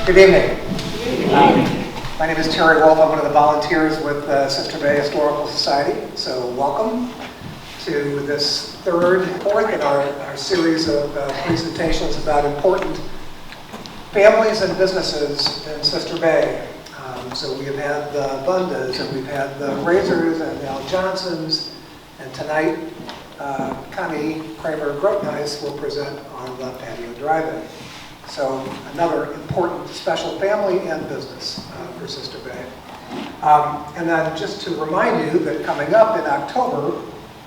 Good evening. My name is Terry Wolf. I'm one of the volunteers with Sister Bay Historical Society. So welcome to this fourth in our series of presentations about important families and businesses in Sister Bay. So we have had the Bundas, and we've had the Razors and the Al Johnsons, and tonight Connie Grotenhuis will present on the Patio Drive-In. So another important special family and business for Sister Bay. And then just to remind you that coming up in October,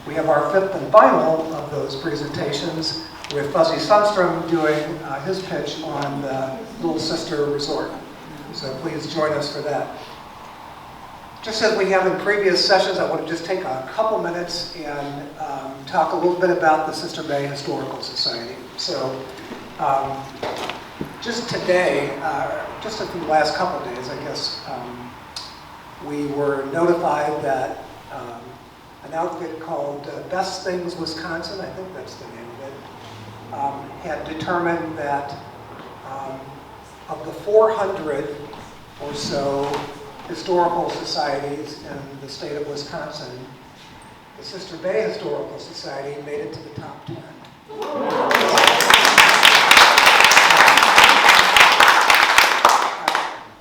we have our fifth and final of those presentations with Fuzzy Sundstrom doing his pitch on the Little Sister Resort. So please join us for that. Just as we have in previous sessions, I want to just take a couple minutes and talk a little bit about the Sister Bay Historical Society. So just today, just in the last couple of days, I guess, we were notified that an outfit called Best Things Wisconsin, I think that's the name of it, had determined that of the 400 or so historical societies in the state of Wisconsin, the Sister Bay Historical Society made it to the top 10.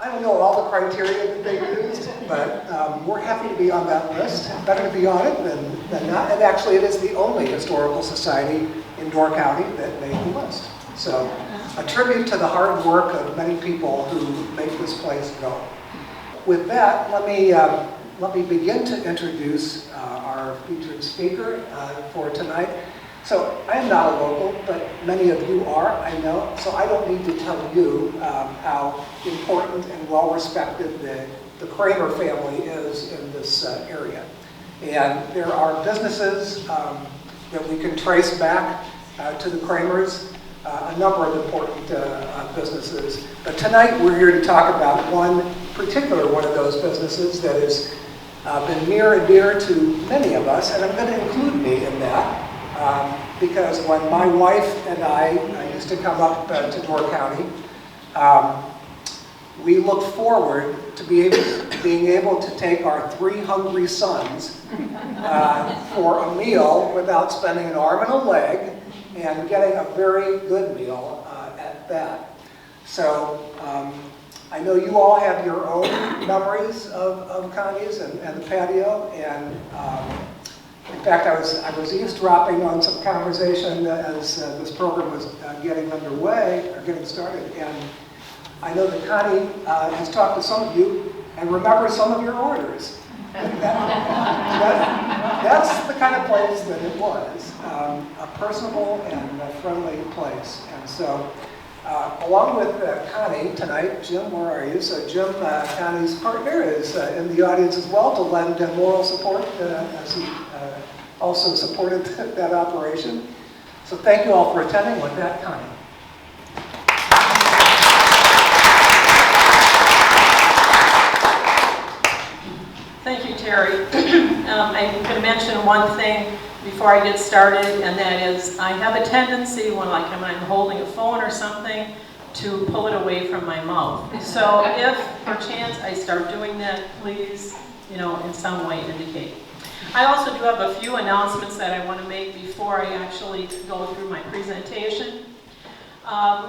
I don't know all the criteria that they used, but we're happy to be on that list. Better to be on it than not. And actually, it is the only historical society in Door County that made the list. So, a tribute to the hard work of many people who make this place go. With that, let me begin to introduce our featured speaker for tonight. So I am not a local, but many of you are, I know. So I don't need to tell you how important and well-respected the Kramer family is in this area. And there are businesses that we can trace back to the Kramers, a number of important businesses. But tonight we're here to talk about one of those businesses that has been near and dear to many of us, and I'm going to include me in that. Because when my wife and I used to come up to Door County, we looked forward to being able to take our 3 hungry sons for a meal without spending an arm and a leg, and getting a very good meal at that. So I know you all have your own memories of Connie's and the patio, and in fact, I was eavesdropping on some conversation as this program was getting underway, or getting started, and I know that Connie has talked to some of you and remembers some of your orders. That's the kind of place that it was, a personable and a friendly place. And so, along with Connie tonight, Jim, where are you? So Jim, Connie's partner, is in the audience as well to lend moral support as he also supported that operation. So thank you all for attending. With that, Connie. Thank you, Terry. I'm going to mention one thing before I get started, and that is I have a tendency when I'm holding a phone or something to pull it away from my mouth. So if perchance I start doing that, please, in some way indicate. I also do have a few announcements that I want to make before I actually go through my presentation.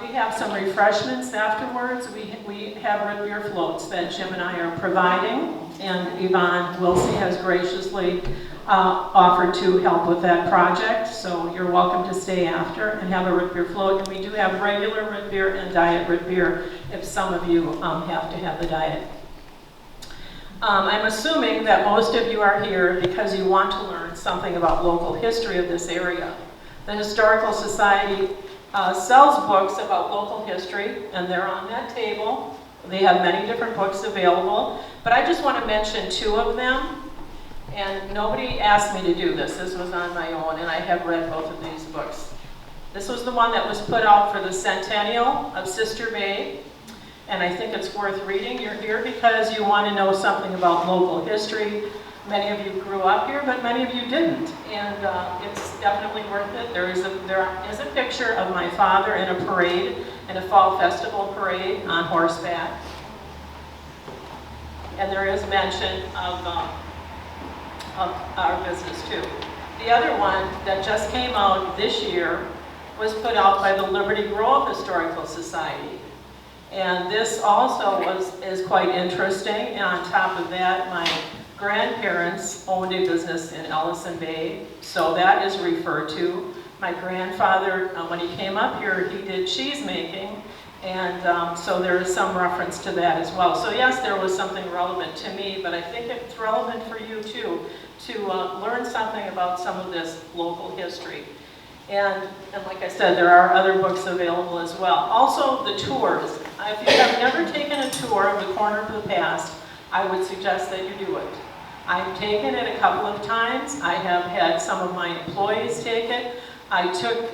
We have some refreshments afterwards. We have root beer floats that Jim and I are providing, and Yvonne Wilsey has graciously offered to help with that project. So you're welcome to stay after and have a root beer float. And we do have regular root beer and diet root beer if some of you have to have the diet. I'm assuming that most of you are here because you want to learn something about local history of this area. The Historical Society sells books about local history, and they're on that table. They have many different books available, but I just want to mention 2 of them, and nobody asked me to do this. This was on my own, and I have read both of these books. This was the one that was put out for the centennial of Sister Bay, and I think it's worth reading. You're here because you want to know something about local history. Many of you grew up here, but many of you didn't, and it's definitely worth it. There is a picture of my father in a parade and a fall festival parade on horseback. And there is mention of our business too. The other one that just came out this year was put out by the Liberty Grove Historical Society. And this also is quite interesting. And on top of that, my grandparents owned a business in Ellison Bay, so that is referred to. My grandfather, when he came up here, he did cheese making, and so there is some reference to that as well. So yes, there was something relevant to me, but I think it's relevant for you too, to learn something about some of this local history. And like I said, there are other books available as well. Also, the tours. If you have never taken a tour of the Corner of the Past, I would suggest that you do it. I've taken it a couple of times. I have had some of my employees take it. I took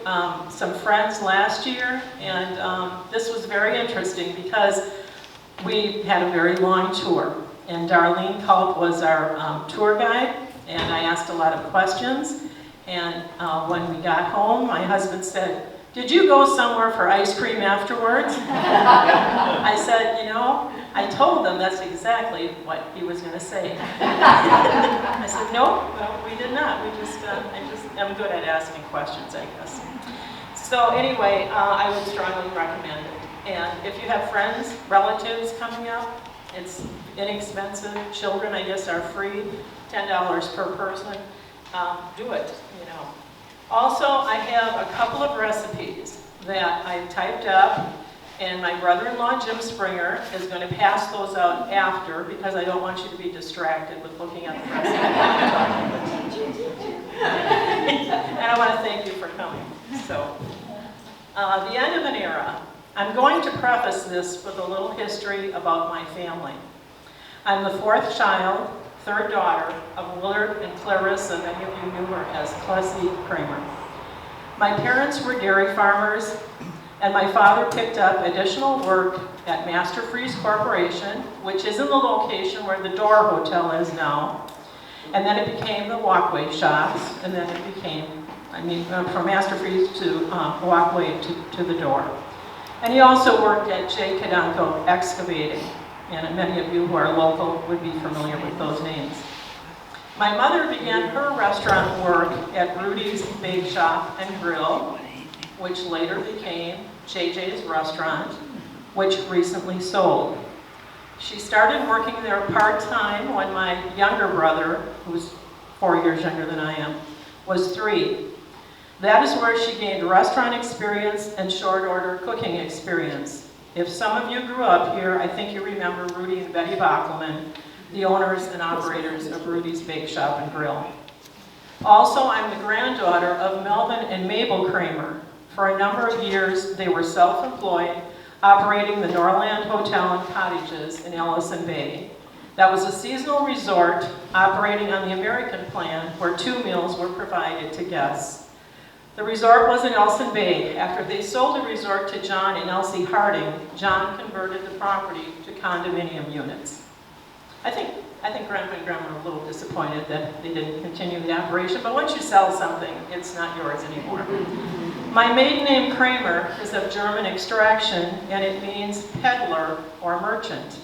some friends last year, and this was very interesting because we had a very long tour. And Darlene Culp was our tour guide, and I asked a lot of questions. And when we got home, my husband said, "Did you go somewhere for ice cream afterwards?" I said, you know, I told them that's exactly what he was going to say. I said, no, we did not. I just am good at asking questions, I guess. So anyway, I would strongly recommend it. And if you have friends, relatives coming up, it's inexpensive. Children, I guess, are free, $10 per person. Do it, you know. Also, I have a couple of recipes that I typed up, and my brother-in-law, Jim Springer, is going to pass those out after, because I don't want you to be distracted with looking at the recipe. And I want to thank you for coming. So, the end of an era. I'm going to preface this with a little history about my family. I'm the fourth child, third daughter of Willard and Clarissa, many of you knew her as Clarissa Kramer. My parents were dairy farmers, and my father picked up additional work at Master Freeze Corporation, which is in the location where the Door Hotel is now. And then it became the Walkway Shops, and then it became, from Master Freeze to Walkway to the Door. And he also worked at J. Cadanco Excavating, and many of you who are local would be familiar with those names. My mother began her restaurant work at Rudy's Bake Shop and Grill, which later became JJ's Restaurant, which recently sold. She started working there part-time when my younger brother, who's 4 years younger than I am, was 3. That is where she gained restaurant experience and short-order cooking experience. If some of you grew up here, I think you remember Rudy and Betty Bockelman, the owners and operators of Rudy's Bake Shop and Grill. Also, I'm the granddaughter of Melvin and Mabel Kramer. For a number of years, they were self-employed, operating the Norland Hotel and Cottages in Ellison Bay. That was a seasonal resort operating on the American plan where 2 meals were provided to guests. The resort was in Ellison Bay. After they sold the resort to John and Elsie Harding, John converted the property to condominium units. I think Grandpa and Grandma were a little disappointed that they didn't continue the operation, but once you sell something, it's not yours anymore. My maiden name Kramer is of German extraction, and it means peddler or merchant.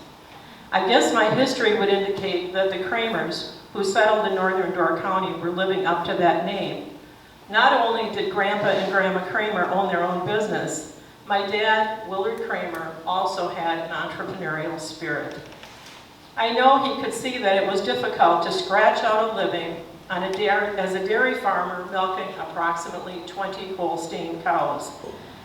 I guess my history would indicate that the Kramers, who settled in northern Door County, were living up to that name. Not only did Grandpa and Grandma Kramer own their own business, my dad, Willard Kramer, also had an entrepreneurial spirit. I know he could see that it was difficult to scratch out a living as a dairy farmer milking approximately 20 Holstein cows.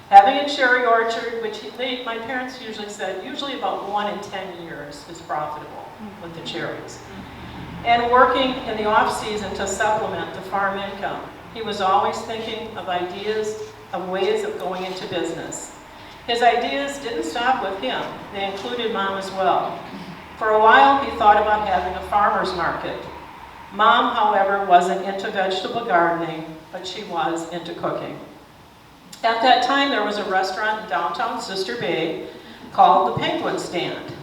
Having a cherry orchard, which my parents usually said, usually about 1 in 10 years is profitable with the cherries. And working in the off-season to supplement the farm income. He was always thinking of ideas, of ways of going into business. His ideas didn't stop with him. They included Mom as well. For a while, he thought about having a farmer's market. Mom, however, wasn't into vegetable gardening, but she was into cooking. At that time, there was a restaurant in downtown Sister Bay called the Penguin Stand.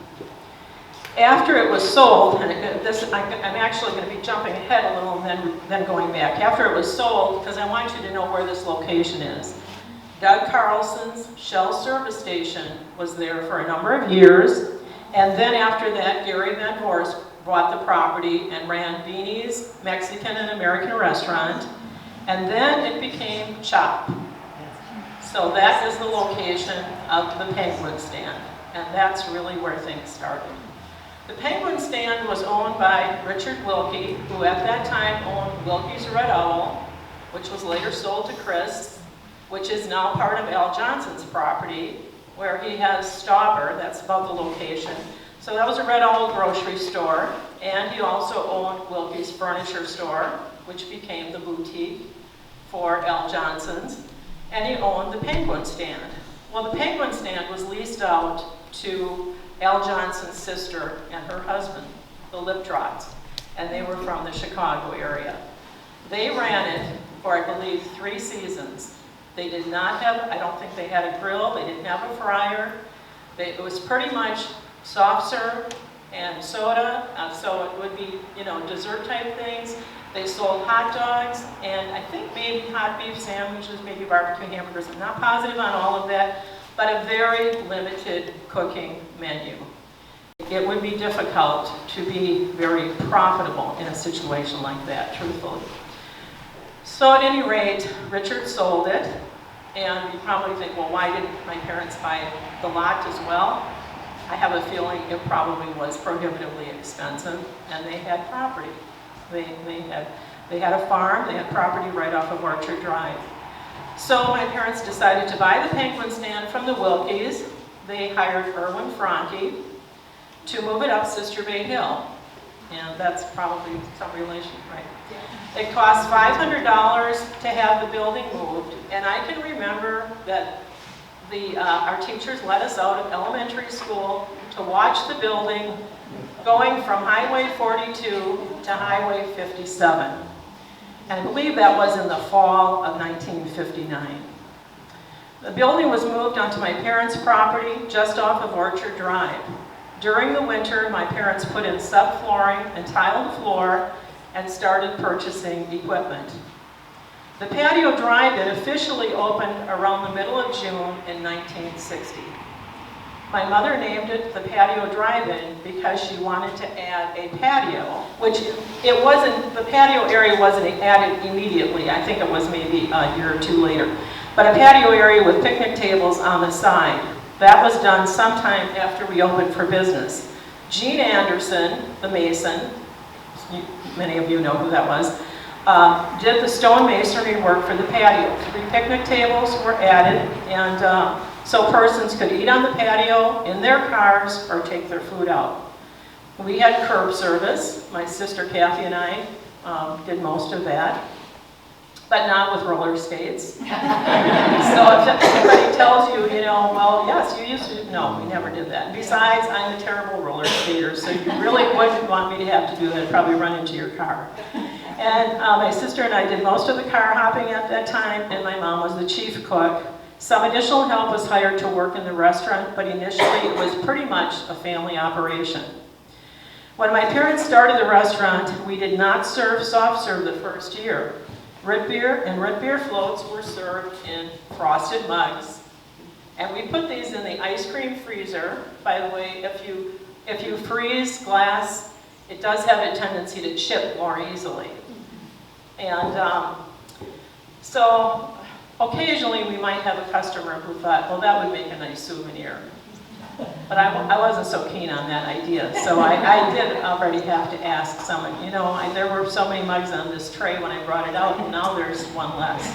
After it was sold, and I'm actually going to be jumping ahead a little and then going back. After it was sold, because I want you to know where this location is. Doug Carlson's Shell service station was there for a number of years. And then after that, Gary Van Vorst bought the property and ran Beanie's Mexican and American restaurant. And then it became CHOP. So that is the location of the Penguin Stand. And that's really where things started. The Penguin Stand was owned by Richard Wilkie, who at that time owned Wilkie's Red Owl, which was later sold to Chris, which is now part of Al Johnson's property, where he has Stauber, that's about the location. So that was a Red Owl grocery store, and he also owned Wilkie's Furniture Store, which became the boutique for Al Johnson's, and he owned the Penguin Stand. Well, the Penguin Stand was leased out to Al Johnson's sister and her husband, the Liptrots, and they were from the Chicago area. They ran it for, I believe, 3 seasons. They did not have, I don't think they had a grill, they didn't have a fryer. It was pretty much soft serve and soda, so it would be, dessert type things. They sold hot dogs, and I think maybe hot beef sandwiches, maybe barbecue hamburgers. I'm not positive on all of that, but a very limited cooking menu. It would be difficult to be very profitable in a situation like that, truthfully. So at any rate, Richard sold it, and you probably think, well, why didn't my parents buy the lot as well? I have a feeling it probably was prohibitively expensive, and they had property. They had a farm, they had property right off of Orchard Drive. So my parents decided to buy the Penguin Stand from the Wilkies. They hired Erwin Franke to move it up Sister Bay Hill. And that's probably some relation, right? It cost $500 to have the building moved. And I can remember that our teachers let us out of elementary school to watch the building going from Highway 42 to Highway 57. And I believe that was in the fall of 1959. The building was moved onto my parents' property just off of Orchard Drive. During the winter, my parents put in subflooring and tiled the floor and started purchasing equipment. The Patio Drive-In officially opened around the middle of June in 1960. My mother named it the Patio Drive-In because she wanted to add a patio, which it wasn't, the patio area wasn't added immediately. I think it was maybe a year or 2 later. But a patio area with picnic tables on the side. That was done sometime after we opened for business. Gene Anderson, the mason, many of you know who that was, did the stone masonry work for the patio. 3 picnic tables were added, and so persons could eat on the patio, in their cars, or take their food out. We had curb service. My sister Kathy and I did most of that, but not with roller skates. So if anybody tells you, well, yes, you used to, no, we never did that. Besides, I'm a terrible roller skater, so you really wouldn't want me to have to do that. I'd probably run into your car. And my sister and I did most of the car hopping at that time, and my mom was the chief cook. Some additional help was hired to work in the restaurant, but initially it was pretty much a family operation. When my parents started the restaurant, we did not serve soft serve the first year. Root beer and root beer floats were served in frosted mugs. And we put these in the ice cream freezer. By the way, if you freeze glass, it does have a tendency to chip more easily. And so occasionally we might have a customer who thought, well, that would make a nice souvenir. But I wasn't so keen on that idea, so I did already have to ask someone, there were so many mugs on this tray when I brought it out, and now there's one less.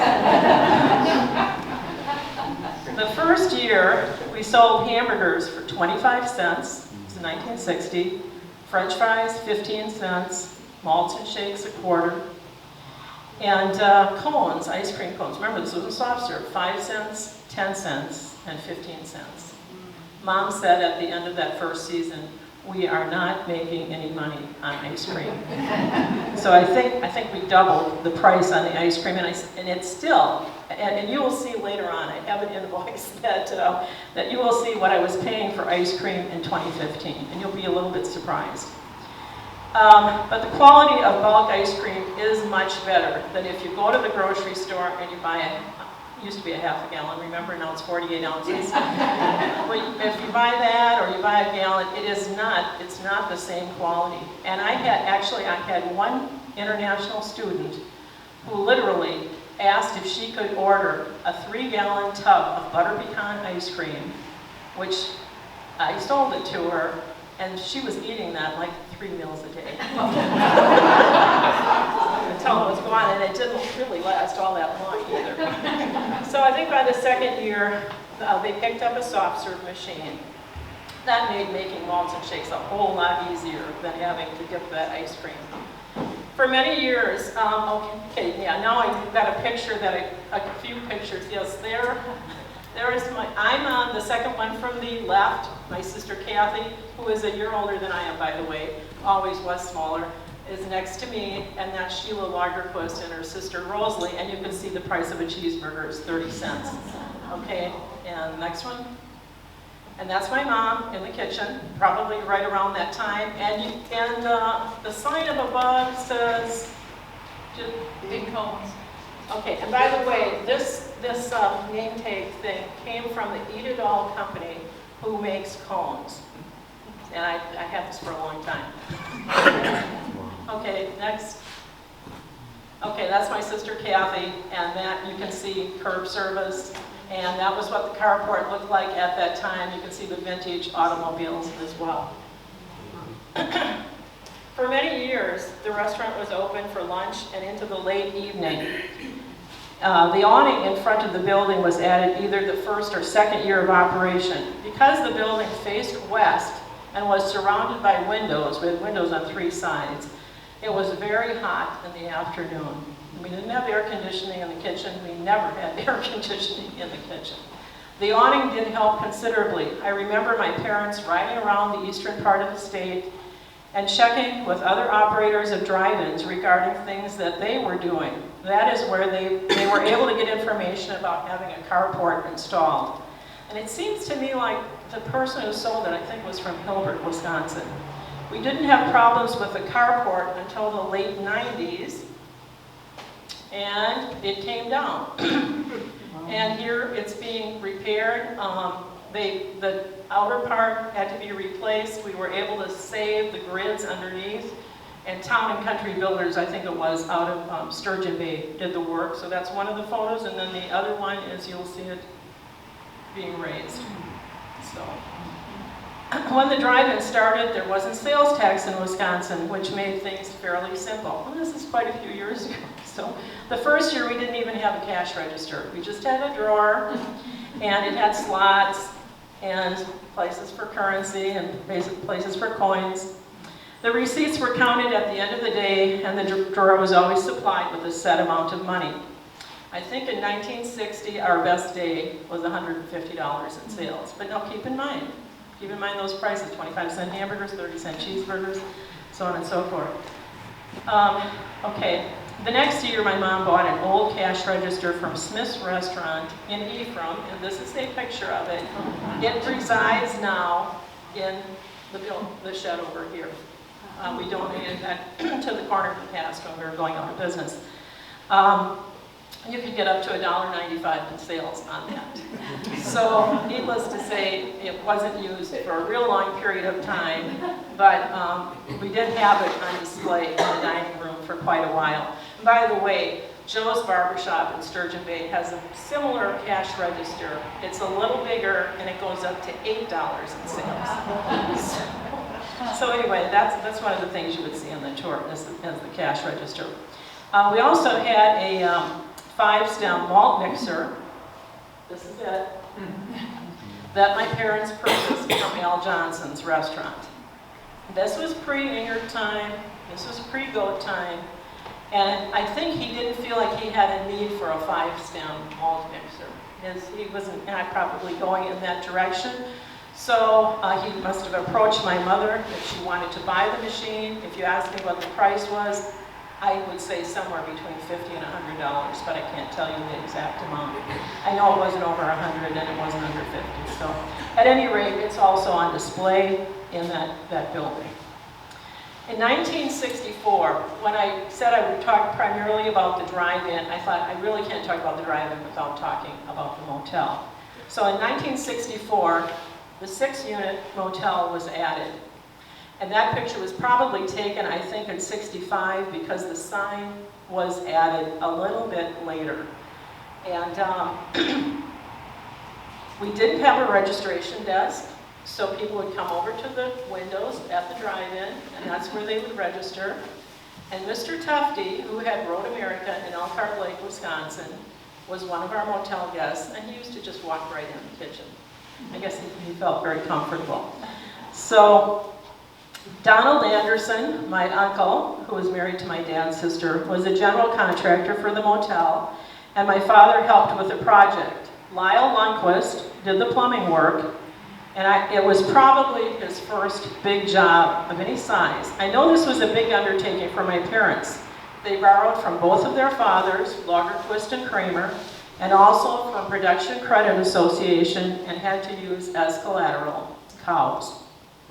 The first year, we sold hamburgers for 25 cents, it was in 1960, French fries, 15 cents, malts and shakes, a quarter, and cones, ice cream cones. Remember, this was a soft serve, 5 cents, 10 cents, and 15 cents. Mom said at the end of that first season, we are not making any money on ice cream. So I think we doubled the price on the ice cream, and it's still, and you will see later on, I have an invoice that you will see what I was paying for ice cream in 2015, and you'll be a little bit surprised. But the quality of bulk ice cream is much better than if you go to the grocery store and you buy used to be a half a gallon, remember, now it's 48 ounces. But if you buy that or you buy a gallon, it's not the same quality. And I had one international student who literally asked if she could order a 3-gallon tub of butter pecan ice cream, which I sold it to her, and she was eating that like 3 meals a day. Until it was gone, and it didn't really last all that long either. So I think by the second year, they picked up a soft serve machine. That made making malts and shakes a whole lot easier than having to dip that ice cream. For many years, now I've got a picture a few pictures. Yes, there is I'm on the second one from the left. My sister Kathy, who is a year older than I am, by the way, always was smaller, is next to me, and that's Sheila Lagerquist and her sister Rosalie, and you can see the price of a cheeseburger is 30 cents. Okay, and next one. And that's my mom in the kitchen, probably right around that time. And the sign up above says, Big cones. okay, and by the way, this name tag thing came from the Eat It All company who makes cones. And I had this for a long time. Okay, next. Okay, that's my sister Kathy, and that you can see curb service. And that was what the carport looked like at that time. You can see the vintage automobiles as well. For many years, the restaurant was open for lunch and into the late evening. The awning in front of the building was added either the first or second year of operation. Because the building faced west and was surrounded by windows, with windows on 3 sides, it was very hot in the afternoon. We didn't have air conditioning in the kitchen. We never had air conditioning in the kitchen. The awning did help considerably. I remember my parents riding around the eastern part of the state and checking with other operators of drive-ins regarding things that they were doing. That is where they were able to get information about having a carport installed. And it seems to me like the person who sold it, I think, was from Hilbert, Wisconsin. We didn't have problems with the carport until the late 90s, and it came down. And here it's being repaired. The outer part had to be replaced. We were able to save the grids underneath. And Town and Country Builders, I think it was, out of Sturgeon Bay, did the work. So that's one of the photos. And then the other one is, you'll see it being raised. So when the drive-in started, there wasn't sales tax in Wisconsin, which made things fairly simple. And this is quite a few years ago. So the first year, we didn't even have a cash register. We just had a drawer, and it had slots and places for currency and places for coins. The receipts were counted at the end of the day, and the drawer was always supplied with a set amount of money. I think in 1960, our best day was $150 in sales. But now keep in mind those prices, 25-cent hamburgers, 30-cent cheeseburgers, so on and so forth. Okay, the next year my mom bought an old cash register from Smith's Restaurant in Ephraim, and this is a picture of it. It resides now in the shed over here. We donated that to the corner past when we were going out of business. You could get up to $1.95 in sales on that. So, needless to say, it wasn't used for a real long period of time, but we did have it on display in the dining room for quite a while. And by the way, Joe's Barbershop in Sturgeon Bay has a similar cash register. It's a little bigger, and it goes up to $8 in sales. So anyway, that's one of the things you would see on the tour, as the cash register. We also had a 5-stem malt mixer. This is it. That my parents purchased from Al Johnson's restaurant. This was pre-Inger time. This was pre-goat time. And I think he didn't feel like he had a need for a 5-stem malt mixer. He wasn't probably going in that direction. So he must have approached my mother if she wanted to buy the machine. If you asked me what the price was, I would say somewhere between $50 and $100, but I can't tell you the exact amount. I know it wasn't over 100 and it wasn't under 50. So at any rate, it's also on display in that building. In 1964, when I said I would talk primarily about the drive-in, I thought I really can't talk about the drive-in without talking about the motel. So in 1964, the 6-unit motel was added. And that picture was probably taken, I think, in 65 because the sign was added a little bit later. And we didn't have a registration desk, so people would come over to the windows at the drive-in, and that's where they would register. And Mr. Tufty, who had Road America in Elkhart Lake, Wisconsin, was one of our motel guests, and he used to just walk right in the kitchen. I guess he felt very comfortable. So Donald Anderson, my uncle, who was married to my dad's sister, was a general contractor for the motel, and my father helped with the project. Lyle Lundquist did the plumbing work, and it was probably his first big job of any size. I know this was a big undertaking for my parents. They borrowed from both of their fathers, Lagerquist and Kramer, and also from Production Credit Association, and had to use as collateral cows,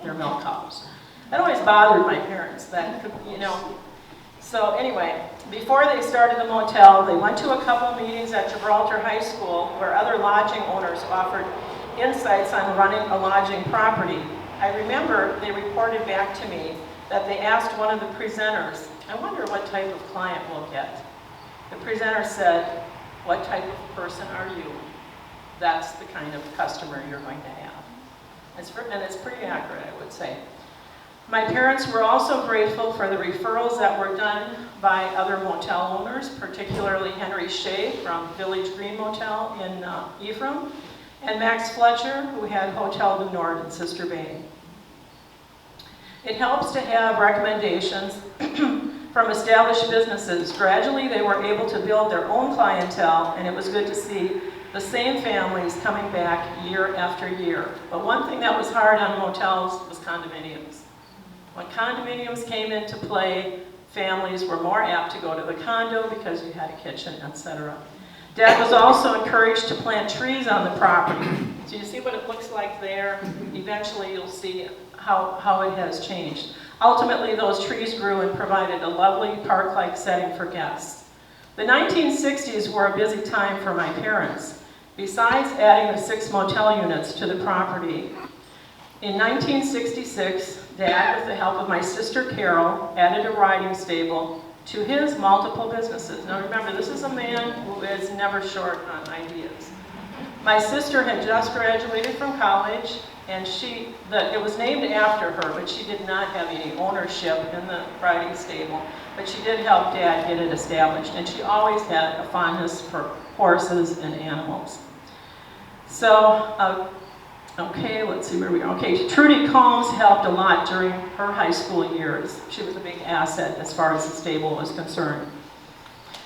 their milk cows. That always bothered my parents, that, you know. So anyway, before they started the motel, they went to a couple meetings at Gibraltar High School where other lodging owners offered insights on running a lodging property. I remember they reported back to me that they asked one of the presenters, I wonder what type of client we'll get. The presenter said, what type of person are you? That's the kind of customer you're going to have. And it's pretty accurate, I would say. My parents were also grateful for the referrals that were done by other motel owners, particularly Henry Shea from Village Green Motel in Ephraim, and Max Fletcher, who had Hotel du Nord in Sister Bay. It helps to have recommendations from established businesses. Gradually, they were able to build their own clientele, and it was good to see the same families coming back year after year. But one thing that was hard on motels was condominiums. When condominiums came into play, families were more apt to go to the condo because you had a kitchen, etc. Dad was also encouraged to plant trees on the property. So you see what it looks like there? Eventually you'll see how it has changed. Ultimately, those trees grew and provided a lovely park-like setting for guests. The 1960s were a busy time for my parents. Besides adding the 6 motel units to the property, in 1966, Dad, with the help of my sister Carol, added a riding stable to his multiple businesses. Now remember, this is a man who is never short on ideas. My sister had just graduated from college, and it was named after her, but she did not have any ownership in the riding stable, but she did help Dad get it established, and she always had a fondness for horses and animals. So, okay, let's see where we are. Okay, Trudy Combs helped a lot during her high school years. She was a big asset as far as the stable was concerned.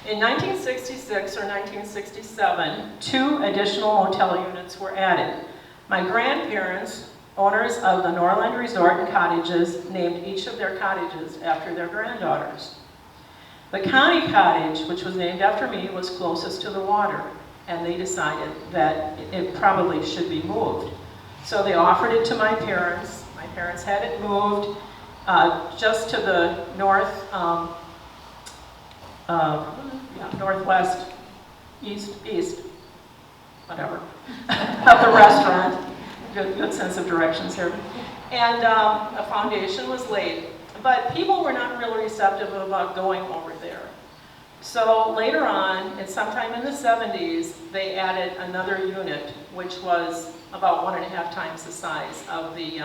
In 1966 or 1967, 2 additional motel units were added. My grandparents, owners of the Norland Resort and Cottages, named each of their cottages after their granddaughters. The Connie cottage, which was named after me, was closest to the water, and they decided that it probably should be moved. So they offered it to my parents. My parents had it moved just to the northwest, east, whatever, of the restaurant. Good sense of directions here. And a foundation was laid. But people were not really receptive about going over there. So later on, and sometime in the 70s, they added another unit, which was about 1.5 times the size of the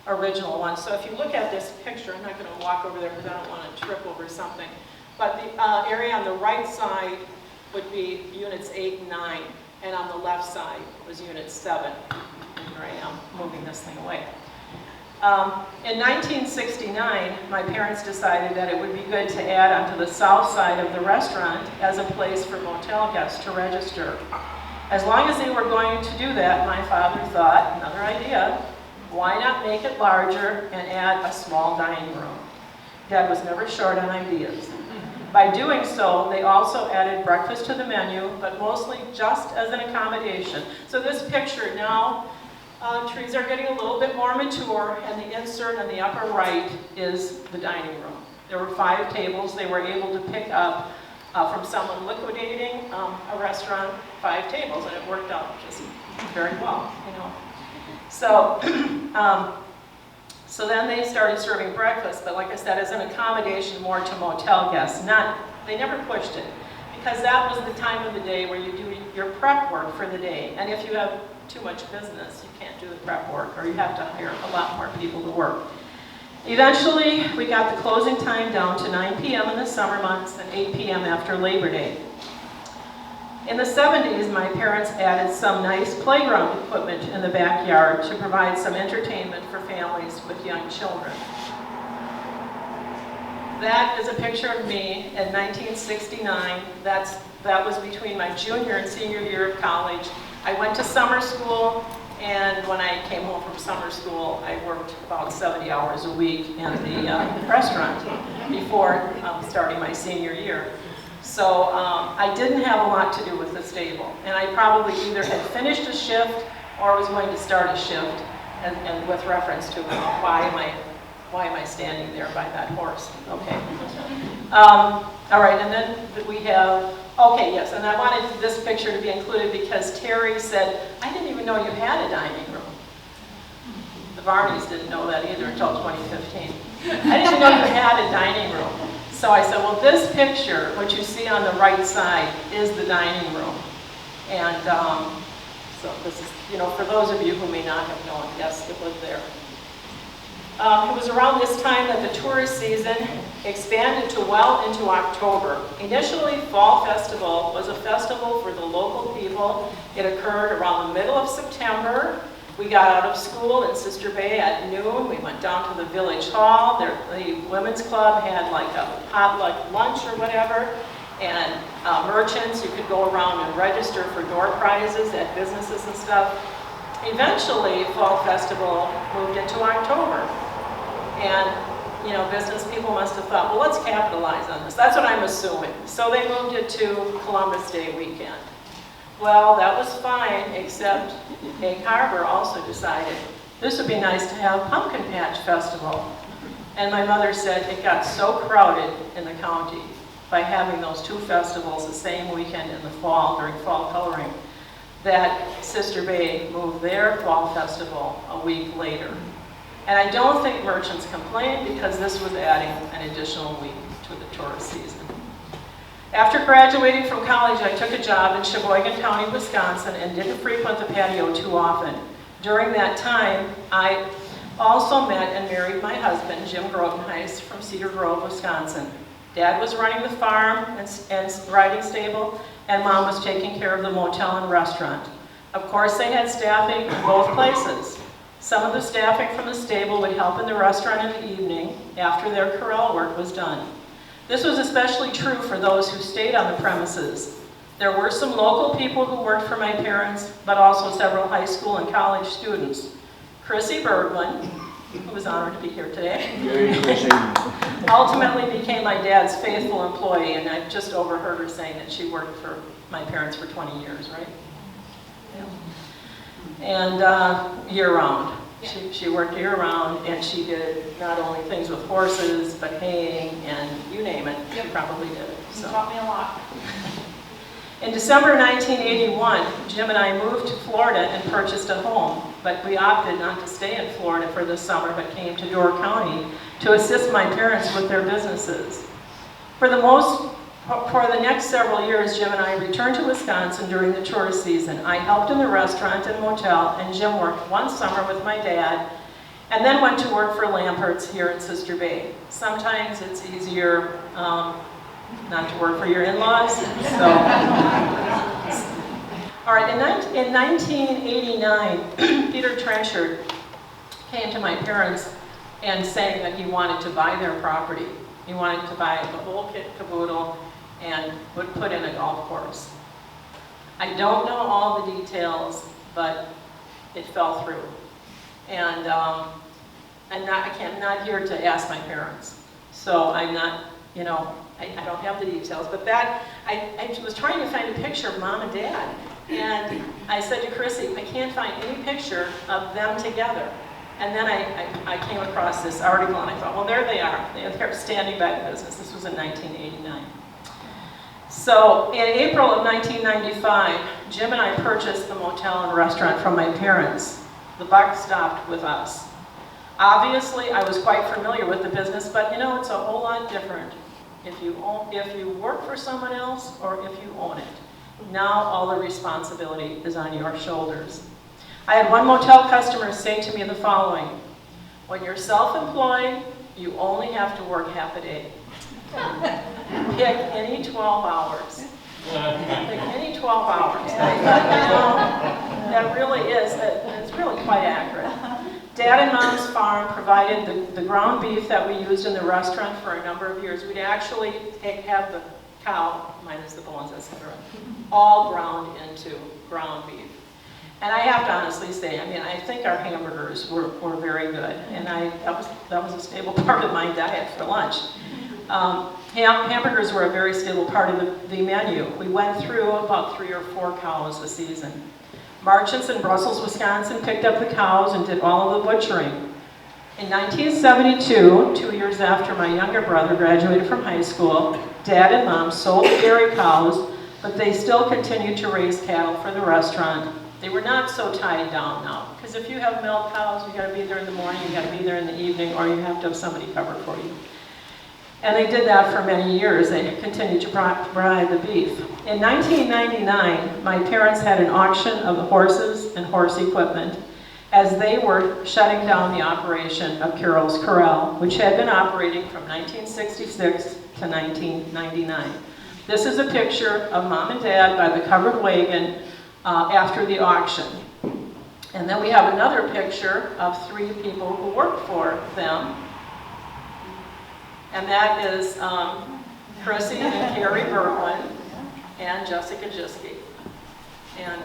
original one. So if you look at this picture, I'm not going to walk over there because I don't want to trip over something. But the area on the right side would be units 8 and 9, and on the left side was unit 7. And here I am moving this thing away. In 1969, my parents decided that it would be good to add onto the south side of the restaurant as a place for motel guests to register. As long as they were going to do that, my father thought, another idea, why not make it larger and add a small dining room? Dad was never short on ideas. By doing so, they also added breakfast to the menu, but mostly just as an accommodation. So this picture now, Trees are getting a little bit more mature, and the insert on the upper right is the dining room. There were 5 tables they were able to pick up from someone liquidating a restaurant, 5 tables, and it worked out just very well, you know. So, so then they started serving breakfast, but like I said, as an accommodation more to motel guests. They never pushed it, because that was the time of the day where you do your prep work for the day. And if you have too much business, you can't do the prep work, or you have to hire a lot more people to work. Eventually, we got the closing time down to 9 p.m. in the summer months and 8 p.m. after Labor Day. In the 70s, my parents added some nice playground equipment in the backyard to provide some entertainment for families with young children. That is a picture of me in 1969. That was between my junior and senior year of college. I went to summer school, and when I came home from summer school, I worked about 70 hours a week in the restaurant before starting my senior year. So I didn't have a lot to do with the stable, and I probably either had finished a shift or was going to start a shift, and with reference to why am I standing there by that horse? Okay. All right, and then we have, okay, yes, and I wanted this picture to be included because Terry said, I didn't even know you had a dining room. The Varneys didn't know that either until 2015. I didn't know you had a dining room. So I said, well, this picture, what you see on the right side, is the dining room. And so this is, you know, for those of you who may not have known, yes, it was there. It was around this time that the tourist season expanded to well into October. Initially, Fall Festival was a festival for the local people. It occurred around the middle of September. We got out of school in Sister Bay at noon. We went down to the village hall. The women's club had like a potluck lunch or whatever. And merchants, you could go around and register for door prizes at businesses and stuff. Eventually, Fall Festival moved into October. And, you know, business people must have thought, well, let's capitalize on this. That's what I'm assuming. So they moved it to Columbus Day weekend. Well, that was fine, except Egg Harbor also decided this would be nice to have Pumpkin Patch Festival. And my mother said it got so crowded in the county by having those 2 festivals the same weekend in the fall, during fall coloring, that Sister Bay moved their fall festival a week later. And I don't think merchants complained because this was adding an additional week to the tourist season. After graduating from college, I took a job in Sheboygan County, Wisconsin, and didn't frequent the patio too often. During that time, I also met and married my husband, Jim Grotenhuis, from Cedar Grove, Wisconsin. Dad was running the farm and riding stable, and Mom was taking care of the motel and restaurant. Of course, they had staffing in both places. Some of the staffing from the stable would help in the restaurant in the evening after their corral work was done. This was especially true for those who stayed on the premises. There were some local people who worked for my parents, but also several high school and college students. Chrissy Berglund, who was honored to be here today, ultimately became my dad's faithful employee, and I've just overheard her saying that she worked for my parents for 20 years, right? Yeah. And year-round. She worked year-round, and she did not only things with horses, but haying, and you name it, she probably did it. You taught me a lot. In December 1981, Jim and I moved to Florida and purchased a home, but we opted not to stay in Florida for the summer, but came to Door County to assist my parents with their businesses. For the next several years, Jim and I returned to Wisconsin during the tourist season. I helped in the restaurant and motel, and Jim worked one summer with my dad, and then went to work for Lampert's here in Sister Bay. Sometimes it's easier not to work for your in-laws. So. All right, in 1989, Peter Trenchard came to my parents and saying that he wanted to buy their property. He wanted to buy the whole kit caboodle and would put in a golf course. I don't know all the details, but it fell through. And I'm not here to ask my parents. So I'm not, you know, I don't have the details, but that, I was trying to find a picture of Mom and Dad, And I said to Chrissy, I can't find any picture of them together. And then I came across this article and I thought, well, there they are. They're standing by the business. This was in 1989. So in April of 1995, Jim and I purchased the motel and restaurant from my parents. The buck stopped with us. Obviously, I was quite familiar with the business, but you know, it's a whole lot different if you work for someone else or if you own it. Now all the responsibility is on your shoulders. I had one motel customer say to me the following: when you're self-employed, you only have to work half a day. Pick any 12 hours. Pick any 12 hours. And I thought, you know, that really is, it's really quite accurate. Dad and Mom's farm provided the ground beef that we used in the restaurant for a number of years. We'd actually have the cow, minus the bones, etc., all ground into ground beef. And I have to honestly say, I mean, I think our hamburgers were very good, and that was a stable part of my diet for lunch. Hamburgers were a very stable part of the menu. We went through about 3 or 4 cows a season. Merchants in Brussels, Wisconsin picked up the cows and did all of the butchering. In 1972, 2 years after my younger brother graduated from high school, Dad and Mom sold the dairy cows, but they still continued to raise cattle for the restaurant. They were not so tied down now, because if you have milk cows, you got to be there in the morning, you got to be there in the evening, or you have to have somebody cover for you. And they did that for many years. They continued to provide the beef. In 1999, my parents had an auction of the horses and horse equipment as they were shutting down the operation of Carroll's Corral, which had been operating from 1966 to 1999. This is a picture of Mom and Dad by the covered wagon after the auction. And then we have another picture of 3 people who worked for them. And that is Chrissy and Carrie Berglund and Jessica Jiske. And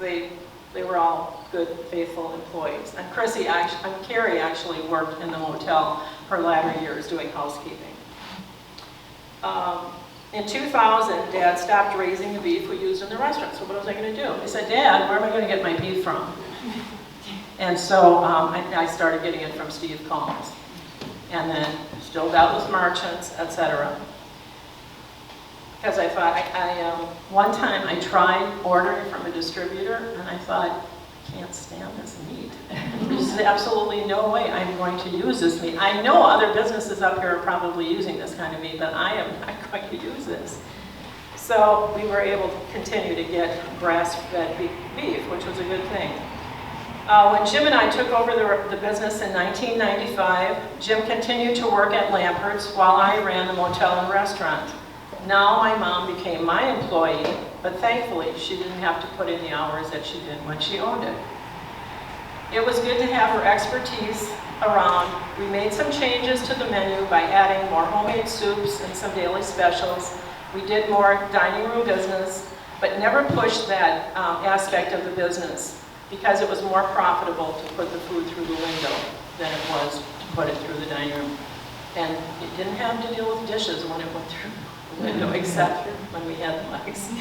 they were all good, faithful employees. And Carrie actually worked in the motel her latter years doing housekeeping. In 2000, Dad stopped raising the beef we used in the restaurant. So what was I going to do? I said, Dad, where am I going to get my beef from? And so I started getting it from Steve Combs. And then still dealt with merchants, etc. Because I thought, one time I tried ordering from a distributor, and I thought, I can't stand this meat. There's absolutely no way I'm going to use this meat. I know other businesses up here are probably using this kind of meat, but I am not going to use this. So we were able to continue to get grass-fed beef, which was a good thing. When Jim and I took over the business in 1995, Jim continued to work at Lampert's while I ran the motel and restaurant. Now my mom became my employee, but thankfully she didn't have to put in the hours that she did when she owned it. It was good to have her expertise around. We made some changes to the menu by adding more homemade soups and some daily specials. We did more dining room business, but never pushed that aspect of the business, because it was more profitable to put the food through the window than it was to put it through the dining room. And it didn't have to deal with dishes when it went through the window, except when we had mice.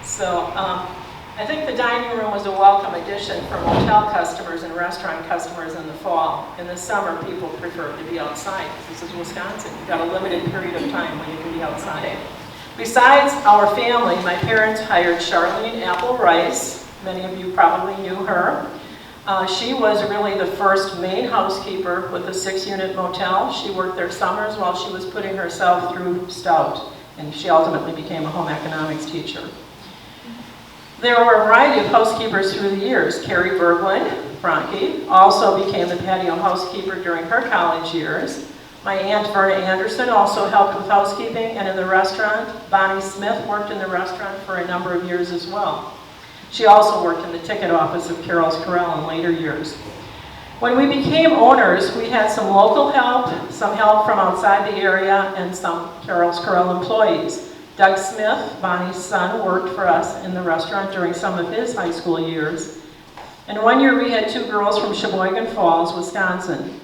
So I think the dining room was a welcome addition for motel customers and restaurant customers in the fall. In the summer, people prefer to be outside. This is Wisconsin. You've got a limited period of time when you can be outside. Besides our family, my parents hired Charlene Apple Rice. Many of you probably knew her. She was really the first main housekeeper with a 6-unit motel. She worked there summers while she was putting herself through Stout, and she ultimately became a home economics teacher. There were a variety of housekeepers through the years. Carrie Berglund, Frankie, also became the patio housekeeper during her college years. My Aunt Verna Anderson also helped with housekeeping and in the restaurant. Bonnie Smith worked in the restaurant for a number of years as well. She also worked in the ticket office of Carroll's Corral in later years. When we became owners, we had some local help, some help from outside the area, and some Carroll's Corral employees. Doug Smith, Bonnie's son, worked for us in the restaurant during some of his high school years. And one year we had 2 girls from Sheboygan Falls, Wisconsin.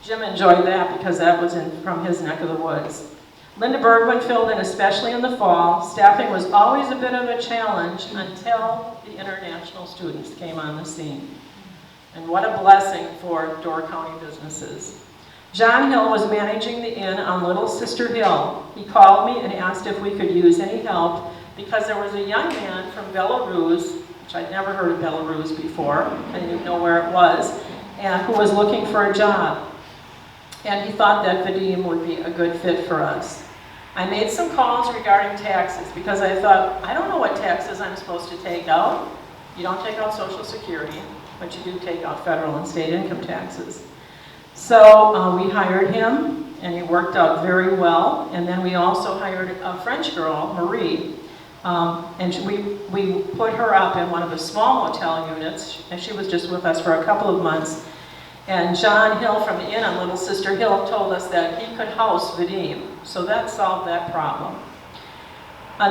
Jim enjoyed that because that was from his neck of the woods. Linda Bergman filled in especially in the fall. Staffing was always a bit of a challenge until the international students came on the scene. And what a blessing for Door County businesses. John Hill was managing the inn on Little Sister Hill. He called me and asked if we could use any help because there was a young man from Belarus, which I'd never heard of Belarus before, I didn't even know where it was, and who was looking for a job. And he thought that Vadim would be a good fit for us. I made some calls regarding taxes because I thought, I don't know what taxes I'm supposed to take out. You don't take out Social Security, but you do take out federal and state income taxes. So we hired him, and he worked out very well. And then we also hired a French girl, Marie, and we put her up in one of the small motel units, and she was just with us for a couple of months. And John Hill from the inn on Little Sister Hill told us that he could house Vadim, so that solved that problem.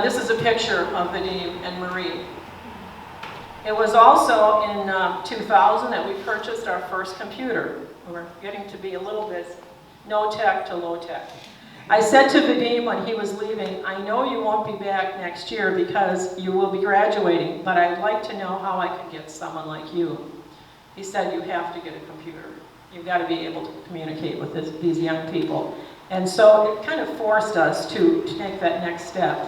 This is a picture of Vadim and Marie. It was also in 2000 that we purchased our first computer. We're getting to be a little bit no tech to low tech. I said to Vadim when he was leaving, I know you won't be back next year because you will be graduating, but I'd like to know how I could get someone like you. He said, you have to get a computer. You've got to be able to communicate with these young people. And so it kind of forced us to take that next step.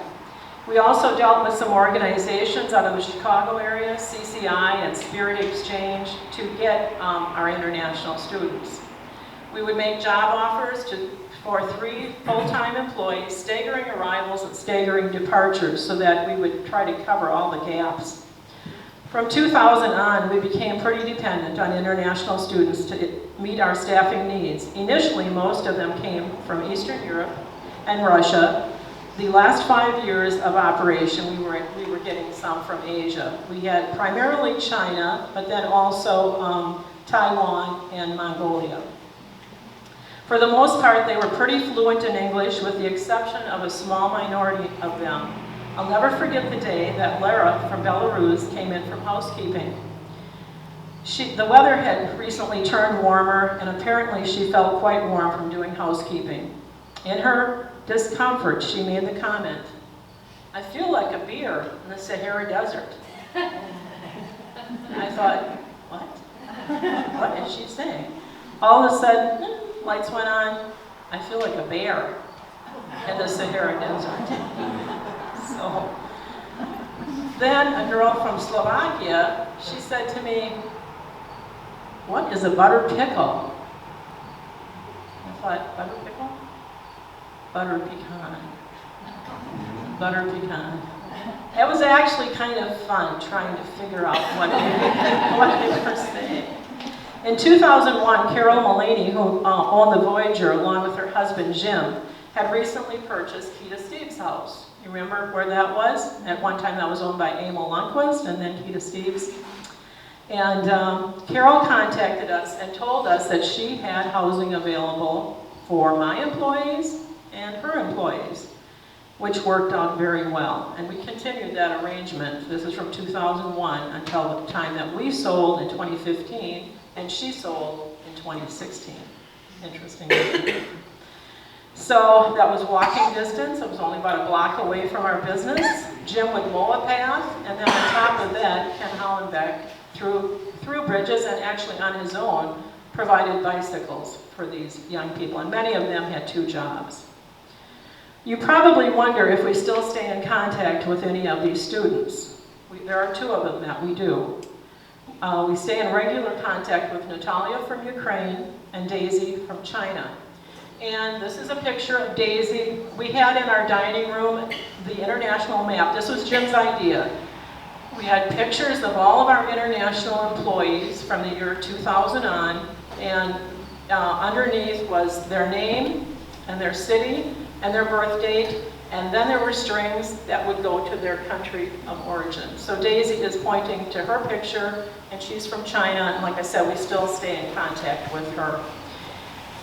We also dealt with some organizations out of the Chicago area, CCI and Spirit Exchange, to get our international students. We would make job offers for 3 full-time employees, staggering arrivals and staggering departures so that we would try to cover all the gaps. From 2000 on, we became pretty dependent on international students to meet our staffing needs. Initially, most of them came from Eastern Europe and Russia. The last 5 years of operation, we were getting some from Asia. We had primarily China, but then also Taiwan and Mongolia. For the most part, they were pretty fluent in English, with the exception of a small minority of them. I'll never forget the day that Lara from Belarus came in from housekeeping. The weather had recently turned warmer, and apparently she felt quite warm from doing housekeeping. In her discomfort, she made the comment, I feel like a beer in the Sahara Desert. And I thought, what? What is she saying? All of a sudden, lights went on. I feel like a bear in the Sahara Desert. So then a girl from Slovakia, she said to me, what is a butter pickle? I thought, butter pickle? Butter pecan. Butter pecan. It was actually kind of fun trying to figure out what they were saying. In 2001, Carol Mullaney, who owned the Voyager along with her husband Jim, had recently purchased Keita Steve's house. You remember where that was? At one time that was owned by Emil Lundquist and then Keita Steve's. And Carol contacted us and told us that she had housing available for my employees and her employees, which worked out very well. And we continued that arrangement. This is from 2001 until the time that we sold in 2015 and she sold in 2016. Interesting. So that was walking distance. It was only about a block away from our business. Jim would mow a path, and then on top of that, Ken Hollenbeck, through bridges and actually on his own, provided bicycles for these young people, and many of them had 2 jobs. You probably wonder if we still stay in contact with any of these students. There are 2 of them that we do. We stay in regular contact with Natalia from Ukraine and Daisy from China. And this is a picture of Daisy. We had in our dining room the international map. This was Jim's idea. We had pictures of all of our international employees from the year 2000 on, and underneath was their name and their city and their birth date, and then there were strings that would go to their country of origin. So Daisy is pointing to her picture, and she's from China, and like I said, we still stay in contact with her.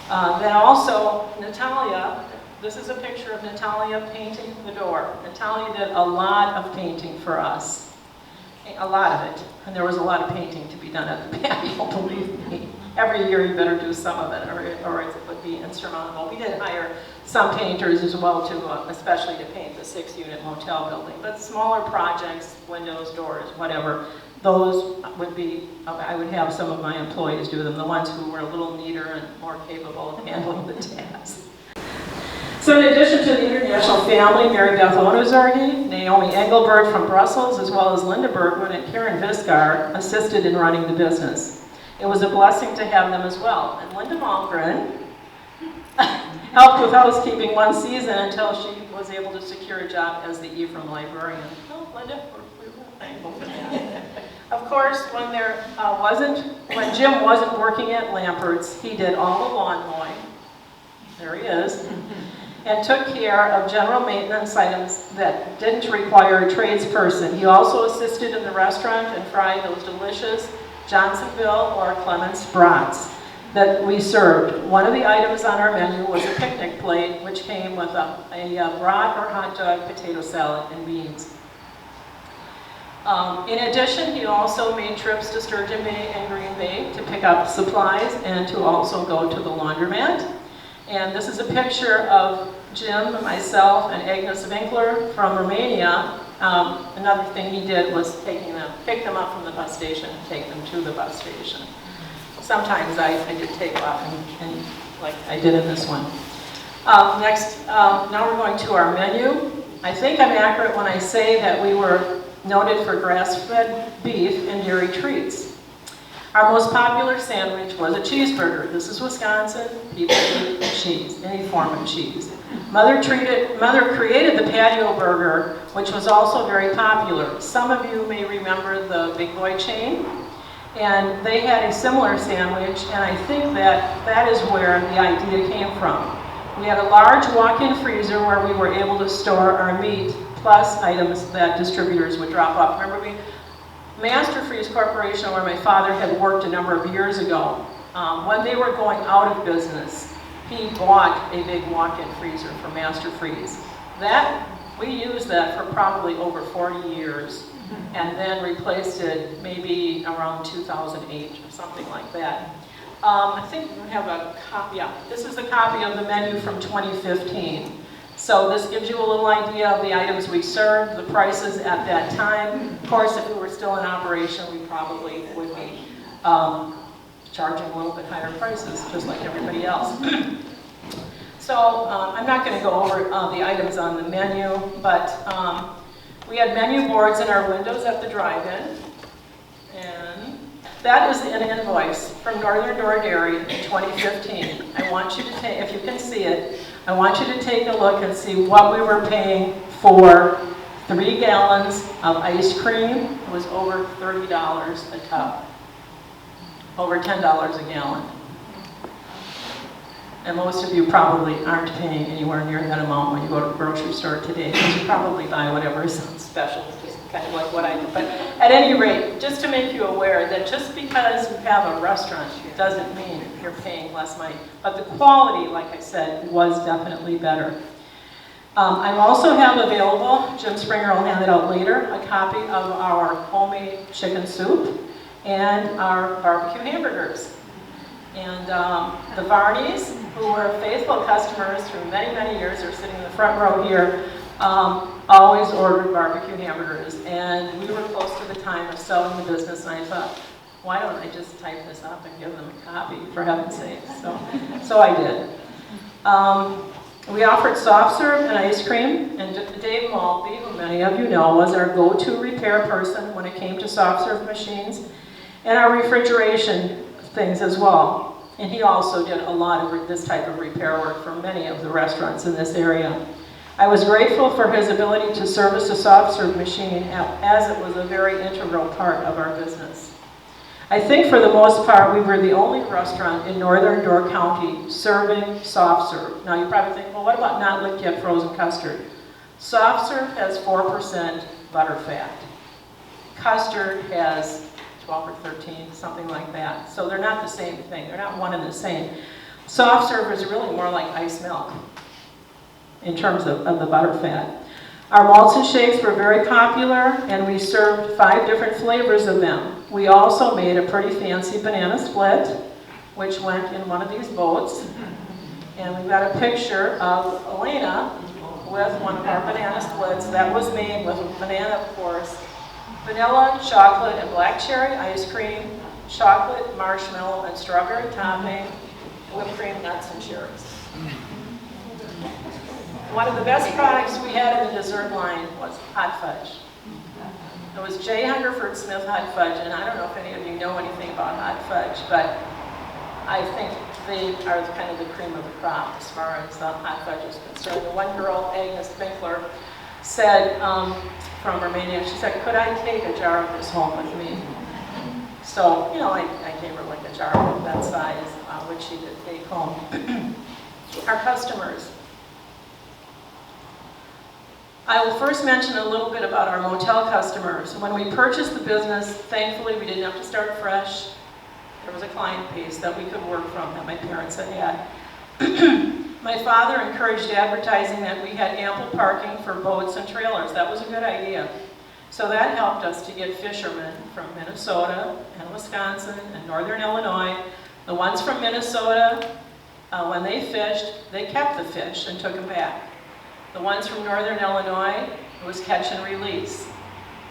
Then also, Natalia, this is a picture of Natalia painting the door. Natalia did a lot of painting for us. A lot of it. And there was a lot of painting to be done at the patio, believe me. every year you better do some of it, or it would be insurmountable. We did hire some painters as well, too, especially to paint the 6-unit motel building. But smaller projects, windows, doors, whatever, those would be, I would have some of my employees do them, the ones who were a little neater and more capable of handling the task. So in addition to the international family, Mary Beth Onozorgi, Naomi Engelbert from Brussels, as well as Linda Bergman and Karen Viscar assisted in running the business. It was a blessing to have them as well. And Linda Malmgren helped with housekeeping one season until she was able to secure a job as the Ephraim librarian. Oh, Linda, we're thankful for that. Of course, when Jim wasn't working at Lampert's, he did all the lawn mowing. There he is. And took care of general maintenance items that didn't require a tradesperson. He also assisted in the restaurant and fried those delicious Johnsonville or Clements brats that we served. One of the items on our menu was a picnic plate, which came with a brat or hot dog, potato salad, and beans. In addition, he also made trips to Sturgeon Bay and Green Bay to pick up supplies and to also go to the laundromat. And this is a picture of Jim, myself, and Agnes Winkler from Romania. Another thing he did was pick them up from the bus station and take them to the bus station. Sometimes I did take off, and like I did in this one. Next, now we're going to our menu. I think I'm accurate when I say that we were noted for grass-fed beef and dairy treats. Our most popular sandwich was a cheeseburger. This is Wisconsin. People eat cheese, any form of cheese. Mother created the patio burger, which was also very popular. Some of you may remember the Big Boy chain, and they had a similar sandwich, and I think that is where the idea came from. We had a large walk-in freezer where we were able to store our meat, plus items that distributors would drop off. Remember, Master Freeze Corporation, where my father had worked a number of years ago, when they were going out of business, he bought a big walk-in freezer for Master Freeze. We used that for probably over 40 years, and then replaced it maybe around 2008 or something like that. I think we have a copy. Yeah, this is a copy of the menu from 2015. So this gives you a little idea of the items we served, the prices at that time. Of course, if we were still in operation, we probably would be charging a little bit higher prices, just like everybody else. So I'm not going to go over the items on the menu, but we had menu boards in our windows at the drive-in. And that is an invoice from Northern Door Dairy in 2015. I want you to take, if you can see it, I want you to take a look and see what we were paying for 3 gallons of ice cream. It was over $30 a cup, over $10 a gallon. And most of you probably aren't paying anywhere near that amount when you go to the grocery store today, because you probably buy whatever is on special, just kind of like what I do. But at any rate, just to make you aware that just because you have a restaurant doesn't mean you're paying less money. But the quality, like I said, was definitely better. I also have available, Jim Springer will hand it out later, a copy of our homemade chicken soup and our barbecue hamburgers. And the Varneys, who were faithful customers through many, many years, are sitting in the front row here, always ordered barbecue hamburgers. And we were close to the time of selling the business, and I thought, why don't I just type this up and give them a copy, for heaven's sake? So I did. We offered soft serve and ice cream, and Dave Maltby, who many of you know, was our go-to repair person when it came to soft serve machines, and our refrigeration things as well. And he also did a lot of this type of repair work for many of the restaurants in this area. I was grateful for his ability to service a soft serve machine, as it was a very integral part of our business. I think for the most part, we were the only restaurant in Northern Door County serving soft serve. Now you probably think, well, what about not licked yet frozen custard? Soft serve has 4% butterfat. Custard has 12 or 13, something like that. So they're not the same thing. They're not one and the same. Soft serve is really more like ice milk in terms of the butterfat. Our malts and shakes were very popular, and we served 5 different flavors of them. We also made a pretty fancy banana split, which went in one of these boats. And we've got a picture of Elena with one of our banana splits that was made with banana, of course, vanilla, chocolate, and black cherry ice cream, chocolate, marshmallow, and strawberry topping, whipped cream, nuts, and cherries. One of the best products we had in the dessert line was hot fudge. It was J. Hungerford Smith hot fudge, and I don't know if any of you know anything about hot fudge, but I think they are kind of the cream of the crop as far as hot fudge is concerned. The one girl, Agnes Winkler, said from Romania, she said, "Could I take a jar of this home with me?" So, you know, I gave her like a jar of that size, which she did take home. Our customers. I will first mention a little bit about our motel customers. When we purchased the business, thankfully we didn't have to start fresh. There was a client base that we could work from that my parents had had. My father encouraged advertising that we had ample parking for boats and trailers. That was a good idea. So that helped us to get fishermen from Minnesota and Wisconsin and Northern Illinois. The ones from Minnesota, when they fished, they kept the fish and took them back. The ones from Northern Illinois, it was catch and release.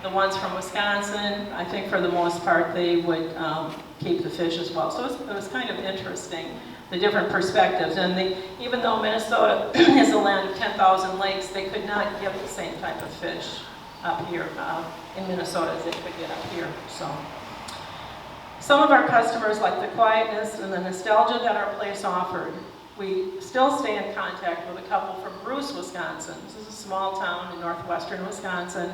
The ones from Wisconsin, I think for the most part, they would keep the fish as well. So it was kind of interesting, the different perspectives. And even though Minnesota is a land of 10,000 lakes, they could not get the same type of fish up here in Minnesota as they could get up here. So some of our customers like the quietness and the nostalgia that our place offered. We still stay in contact with a couple from Bruce, Wisconsin. This is a small town in northwestern Wisconsin.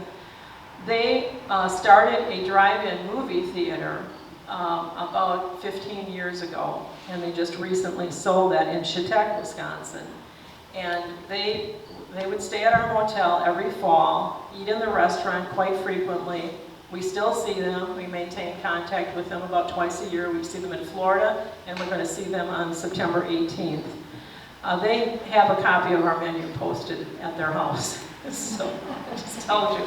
They started a drive-in movie theater about 15 years ago, and they just recently sold that in Chautauqua, Wisconsin. And they would stay at our motel every fall, eat in the restaurant quite frequently. We still see them. We maintain contact with them about twice a year. We see them in Florida, and we're going to see them on September 18th. They have a copy of our menu posted at their house. So it just tells you,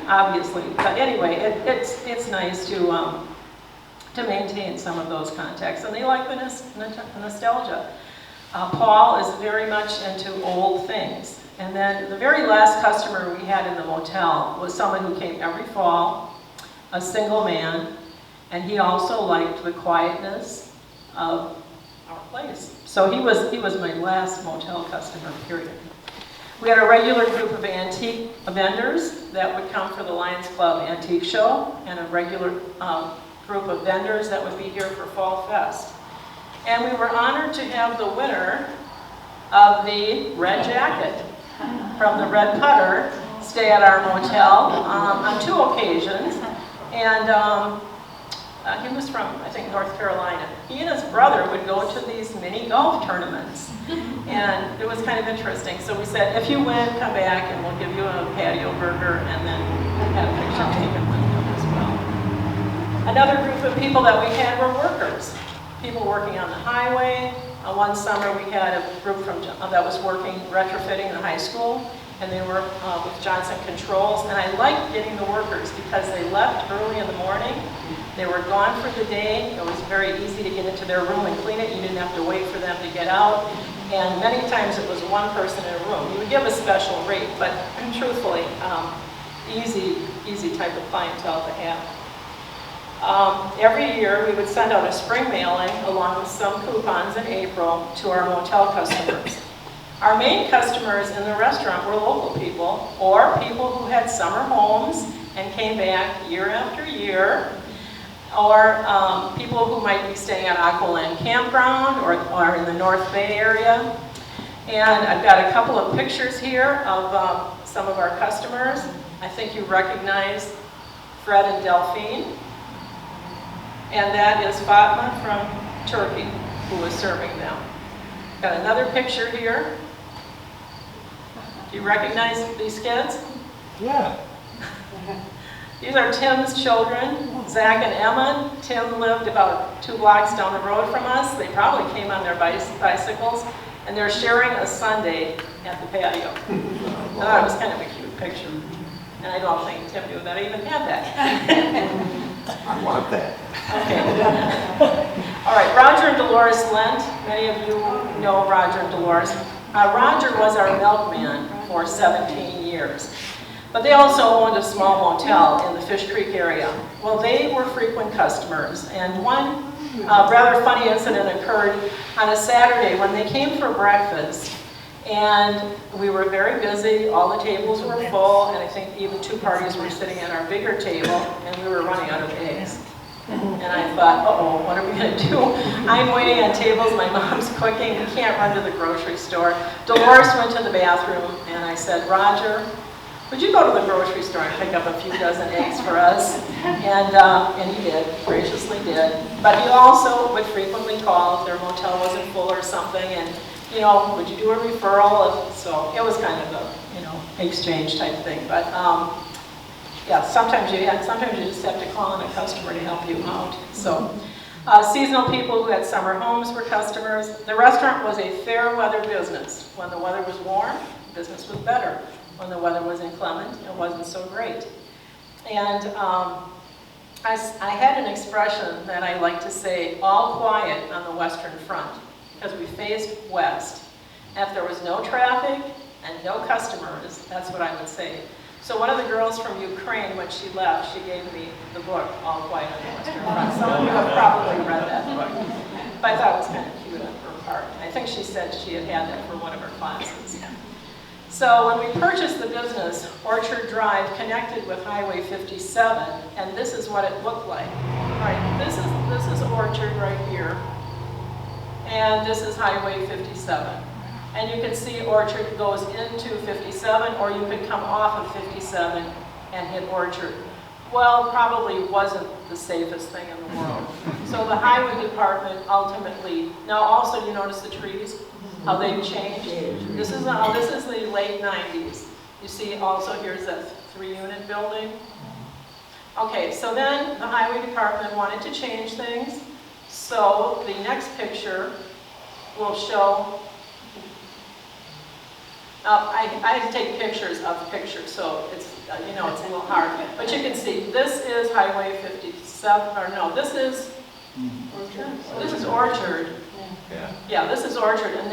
obviously. But anyway, it's nice to maintain some of those contacts, and they like the nostalgia. Paul is very much into old things. And then the very last customer we had in the motel was someone who came every fall, a single man, and he also liked the quietness of our place. So he was my last motel customer, period. We had a regular group of antique vendors that would come for the Lions Club Antique Show, and a regular group of vendors that would be here for Fall Fest. And we were honored to have the winner of the Red Jacket from the Red Putter stay at our motel on 2 occasions. And he was from, I think, North Carolina. He and his brother would go to these mini golf tournaments. And it was kind of interesting. So we said, if you win, come back and we'll give you a patio burger, and then had a picture taken with him as well. Another group of people that we had were workers. People working on the highway. One summer we had a group that was working retrofitting the high school, and they were with Johnson Controls. And I liked getting the workers because they left early in the morning. They were gone for the day. It was very easy to get into their room and clean it. You didn't have to wait for them to get out. And many times it was one person in a room. You would give a special rate, but truthfully, easy type of clientele to have. Every year we would send out a spring mailing along with some coupons in April to our motel customers. Our main customers in the restaurant were local people, or people who had summer homes and came back year after year, or people who might be staying at Aqualand Campground or in the North Bay area. And I've got a couple of pictures here of some of our customers. I think you recognize Fred and Delphine. And that is Fatma from Turkey, who was serving them. Got another picture here. Do you recognize these kids? Yeah. These are Tim's children, Zach and Emma. Tim lived about 2 blocks down the road from us. They probably came on their bicycles, and they're sharing a sundae at the patio. I thought it was kind of a cute picture. And I don't think Tim knew that I even had that. I want that. Okay. All right, Roger and Dolores Lent. Many of you know Roger and Dolores. Roger was our milkman for 17 years. But they also owned a small motel in the Fish Creek area. Well, they were frequent customers, and one rather funny incident occurred on a Saturday when they came for breakfast, and we were very busy, all the tables were full, and I think even 2 parties were sitting at our bigger table, and we were running out of eggs. And I thought, uh-oh, what are we going to do? I'm waiting on tables, my mom's cooking, we can't run to the grocery store. Dolores went to the bathroom, and I said, Roger, would you go to the grocery store and pick up a few dozen eggs for us? And he did, graciously did. But he also would frequently call if their motel wasn't full or something, and, you know, would you do a referral? So it was kind of a, you know, exchange type thing. But yeah, sometimes you just have to call on a customer to help you out. So seasonal people who had summer homes were customers. The restaurant was a fair weather business. When the weather was warm, business was better. When the weather was inclement, it wasn't so great. And I had an expression that I like to say, all quiet on the western front, because we faced west. If there was no traffic and no customers, that's what I would say. So one of the girls from Ukraine, when she left, she gave me the book, All Quiet on the Western Front. Some of you have probably read that book. But I thought it was kind of cute on her part. I think she said she had had that for one of her classes. So when we purchased the business, Orchard Drive connected with Highway 57, and this is what it looked like. All right, this is Orchard right here, and this is Highway 57. And you can see Orchard goes into 57, or you could come off of 57 and hit Orchard. Well, probably wasn't the safest thing in the world. So the highway department ultimately, now also you notice the trees, how they've changed. This is the late 90s. You see also here's that 3-unit building. Okay, so then the highway department wanted to change things. So the next picture will show, I had to take pictures of pictures, so it's, you know, it's a little hard. But you can see, this is Highway 57, or no, this is Orchard. Yeah, this is Orchard, and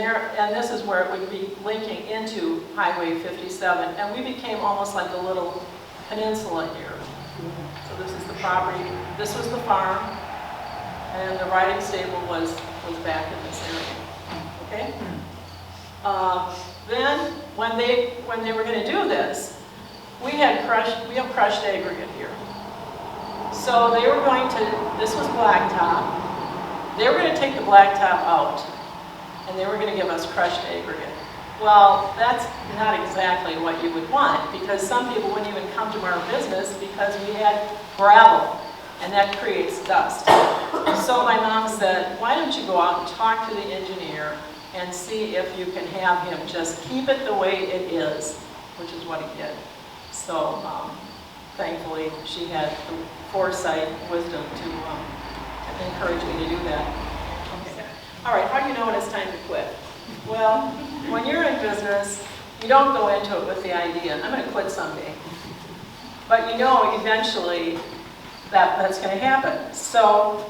this is where it would be linking into Highway 57, and we became almost like a little peninsula here. So this is the property, this was the farm, and the riding stable was back in this area. Okay. Then when they were going to do this, we have crushed aggregate here. So they were going to, this was blacktop. They were going to take the blacktop out, and they were going to give us crushed aggregate. Well, that's not exactly what you would want, because some people wouldn't even come to our business because we had gravel, and that creates dust. So my mom said, why don't you go out and talk to the engineer and see if you can have him just keep it the way it is, which is what he did. So thankfully, she had the foresight, wisdom to encourage me to do that. Okay. All right, how do you know when it's time to quit? Well, when you're in business, you don't go into it with the idea, I'm going to quit someday. But you know eventually that's going to happen. So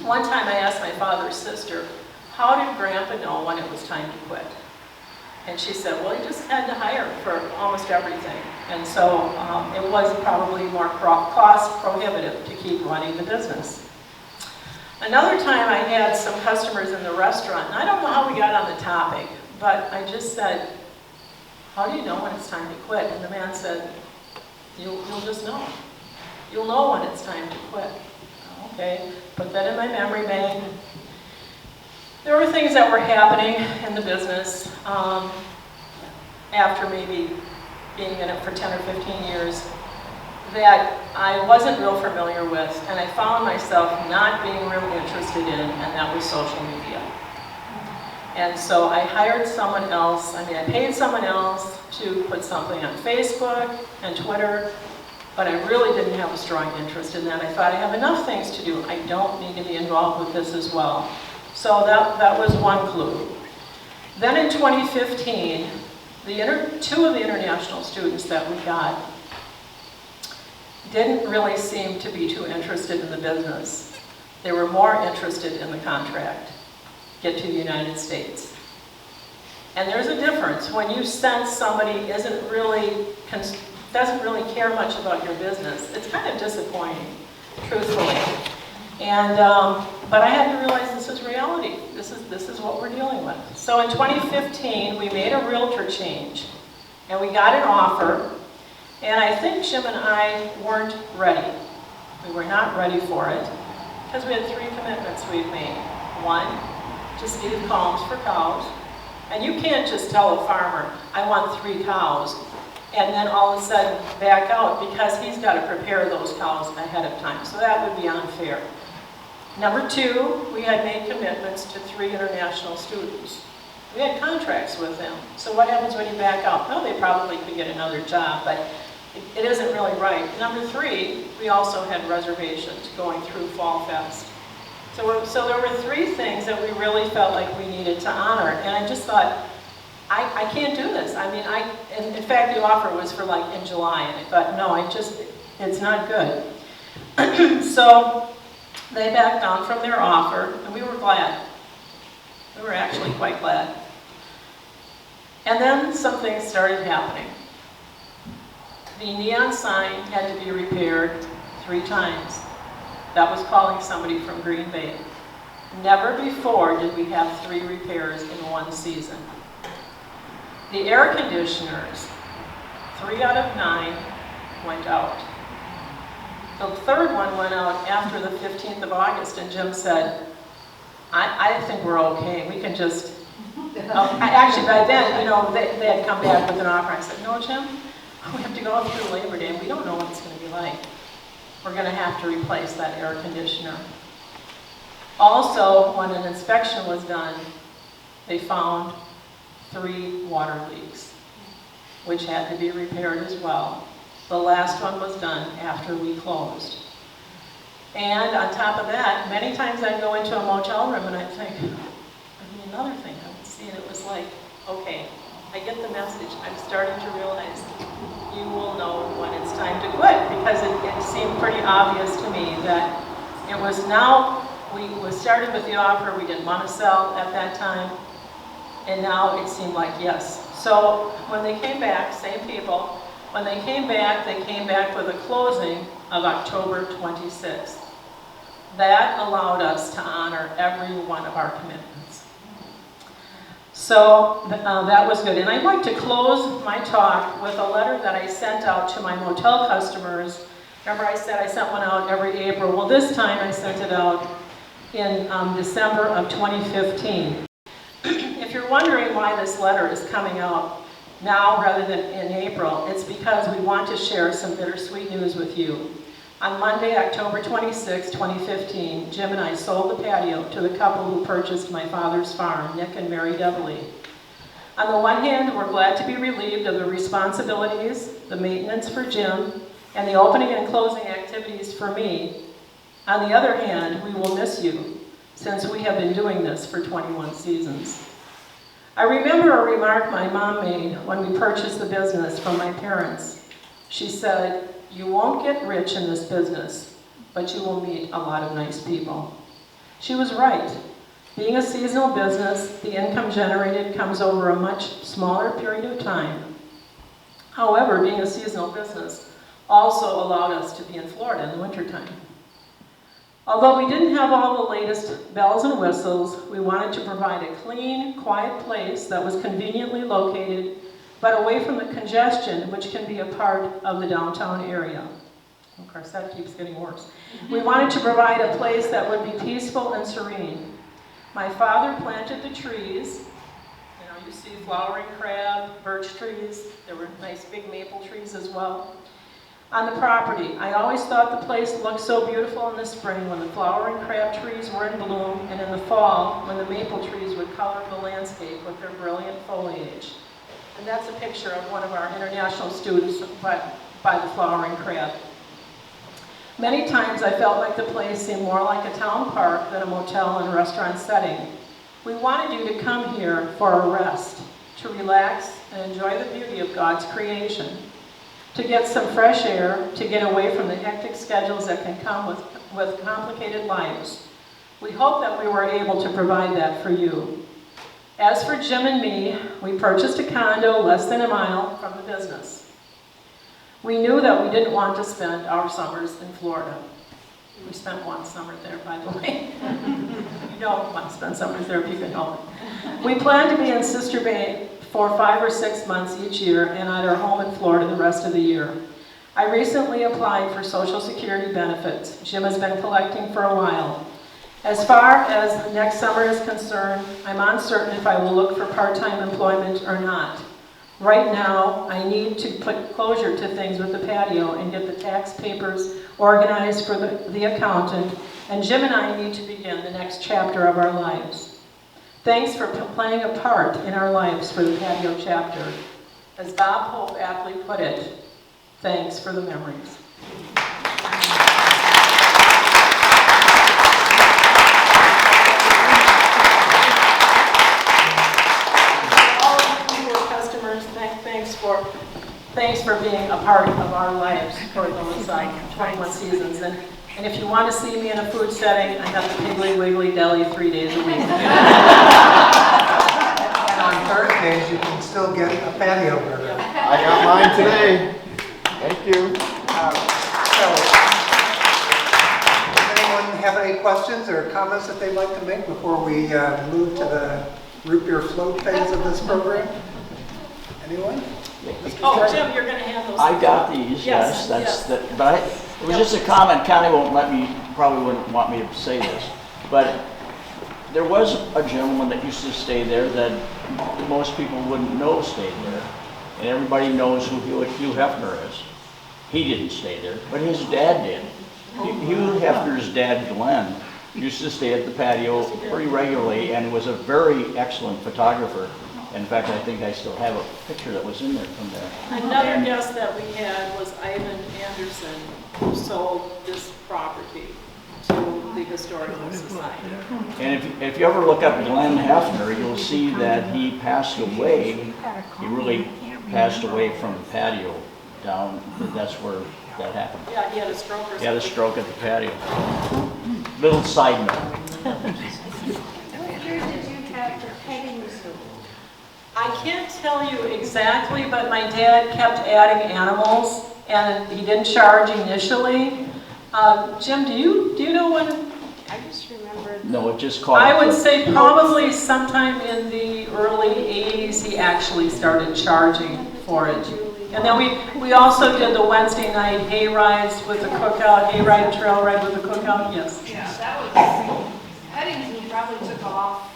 one time I asked my father's sister, how did Grandpa know when it was time to quit? And she said, well, he just had to hire for almost everything. And so it was probably more cost prohibitive to keep running the business. Another time I had some customers in the restaurant, and I don't know how we got on the topic, but I just said, how do you know when it's time to quit? And the man said, you'll just know. You'll know when it's time to quit. Okay, put that in my memory bank. There were things that were happening in the business after maybe being in it for 10 or 15 years that I wasn't real familiar with, and I found myself not being real interested in, and that was social media. And so I hired someone else, I paid someone else to put something on Facebook and Twitter, but I really didn't have a strong interest in that. I thought I have enough things to do, I don't need to be involved with this as well. So that was one clue. Then in 2015, two of the international students that we got didn't really seem to be too interested in the business. They were more interested in the contract, get to the United States. And there's a difference. When you sense somebody doesn't really care much about your business, it's kind of disappointing, truthfully. And, but I had to realize this is reality. This is what we're dealing with. So in 2015, we made a realtor change, and we got an offer, and I think Jim and I weren't ready. We were not ready for it, because we had 3 commitments we'd made. 1, to Steve Combs for cows. And you can't just tell a farmer, I want 3 cows, and then all of a sudden back out, because he's got to prepare those cows ahead of time. So that would be unfair. Number 2, we had made commitments to 3 international students. We had contracts with them. So what happens when you back out? Well, they probably could get another job, but it isn't really right. Number 3, we also had reservations going through Fall Fest. So there were 3 things that we really felt like we needed to honor. And I just thought, I can't do this. I mean, and in fact, the offer was for like in July. And I thought, no, it's not good. So they backed down from their offer, and we were glad. We were actually quite glad. And then some things started happening. The neon sign had to be repaired 3 times. That was calling somebody from Green Bay. Never before did we have 3 repairs in one season. The air conditioners, 3 out of 9 went out. The 3rd one went out after the 15th of August, and Jim said, I think we're okay. We can just... actually, by then, they had come back with an offer. I said, no, Jim, we have to go through Labor Day, and we don't know what it's going to be like. We're going to have to replace that air conditioner. Also, when an inspection was done, they found 3 water leaks, which had to be repaired as well. The last one was done after we closed. And on top of that, many times I'd go into a motel room and I'd think, another thing I would see, and it was like, okay, I get the message. I'm starting to realize you will know when it's time to quit, because it seemed pretty obvious to me that it was now, we started with the offer, we didn't want to sell at that time, and now it seemed like yes. So when they came back, same people, when they came back with a closing of October 26th. That allowed us to honor every one of our commitments. So that was good. And I'd like to close my talk with a letter that I sent out to my motel customers. Remember I said I sent one out every April. Well, this time I sent it out in December of 2015. If you're wondering why this letter is coming out now rather than in April, it's because we want to share some bittersweet news with you. On Monday, October 26, 2015, Jim and I sold the patio to the couple who purchased my father's farm, Nick and Mary Deverly. On the one hand, we're glad to be relieved of the responsibilities, the maintenance for Jim, and the opening and closing activities for me. On the other hand, we will miss you, since we have been doing this for 21 seasons. I remember a remark my mom made when we purchased the business from my parents. She said, "You won't get rich in this business, but you will meet a lot of nice people." She was right. Being a seasonal business, the income generated comes over a much smaller period of time. However, being a seasonal business also allowed us to be in Florida in the wintertime. Although we didn't have all the latest bells and whistles, we wanted to provide a clean, quiet place that was conveniently located, but away from the congestion which can be a part of the downtown area. Of course, that keeps getting worse. We wanted to provide a place that would be peaceful and serene. My father planted the trees. You see flowering crab, birch trees. There were nice big maple trees as well. On the property, I always thought the place looked so beautiful in the spring when the flowering crab trees were in bloom, and in the fall when the maple trees would color the landscape with their brilliant foliage. And that's a picture of one of our international students by the flowering crab. Many times I felt like the place seemed more like a town park than a motel and restaurant setting. We wanted you to come here for a rest, to relax and enjoy the beauty of God's creation, to get some fresh air, to get away from the hectic schedules that can come with complicated lives. We hope that we were able to provide that for you. As for Jim and me, we purchased a condo less than a mile from the business. We knew that we didn't want to spend our summers in Florida. We spent one summer there, by the way. You don't want to spend summers there if you can help it. We plan to be in Sister Bay for 5 or 6 months each year and at our home in Florida the rest of the year. I recently applied for Social Security benefits. Jim has been collecting for a while. As far as next summer is concerned, I'm uncertain if I will look for part-time employment or not. Right now, I need to put closure to things with the patio and get the tax papers organized for the accountant, and Jim and I need to begin the next chapter of our lives. Thanks for playing a part in our lives for the patio chapter. As Bob Hope aptly put it, thanks for the memories. Thanks for being a part of our lives for those 21 seasons. And if you want to see me in a food setting, I have the Piggly Wiggly Deli 3 days a week. And on Thursdays, you can still get a patio burger. I got mine today. Thank you. So, does anyone have any questions or comments that they'd like to make before we move to the root beer float phase of this program? Anyone? Oh, Jim, you're going to have those. I got these, yes. But it was just a comment. Connie probably wouldn't want me to say this, but there was a gentleman that used to stay there that most people wouldn't know stayed there, and everybody knows who Hugh Hefner is. He didn't stay there, but his dad did. Hugh Hefner's dad, Glenn, used to stay at the patio pretty regularly, and was a very excellent photographer. In fact, I think I still have a picture that was in there from there. Another guest that we had was Ivan Anderson, who sold this property to the Historical Society. And if you ever look up Glenn Hefner, you'll see that he passed away. He really passed away from the patio down. That's where that happened. Yeah, he had a stroke or something. He had a stroke at the patio. Little side note. What year did you have the petting zoo? I can't tell you exactly, but my dad kept adding animals, and he didn't charge initially. Jim, do you know when? I just remember. No, it just caught. I would say probably sometime in the early 80s he actually started charging for it. And then we also did the Wednesday night hay rides with the cookout, hay ride, trail ride with the cookout, yes. Yeah, that was, petting zoo probably took off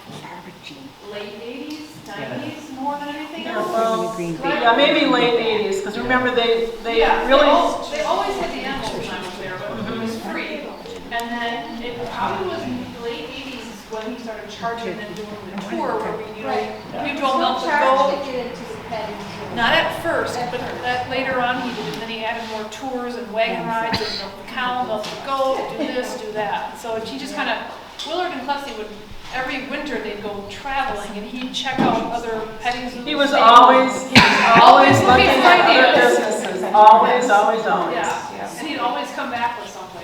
late 80s, 90s more than anything Yeah, else. well, yeah, maybe late 80s, because remember they Yeah, really... they always had the animals when I was there, but it was free. And then it probably was late 80s when he started charging and doing the tour where we, we drove up the Charge go. to get into the petting zoo. Not at first, but that later on he did. Then he added more tours and wagon rides and milk the cow, milk the goat, do this, do that. So he just kind of, Willard and Clarissa would, every winter they'd go traveling and he'd check out other petting zoos. He was always looking looking for at other ideas. businesses, always. Yeah, and he'd always come back with something.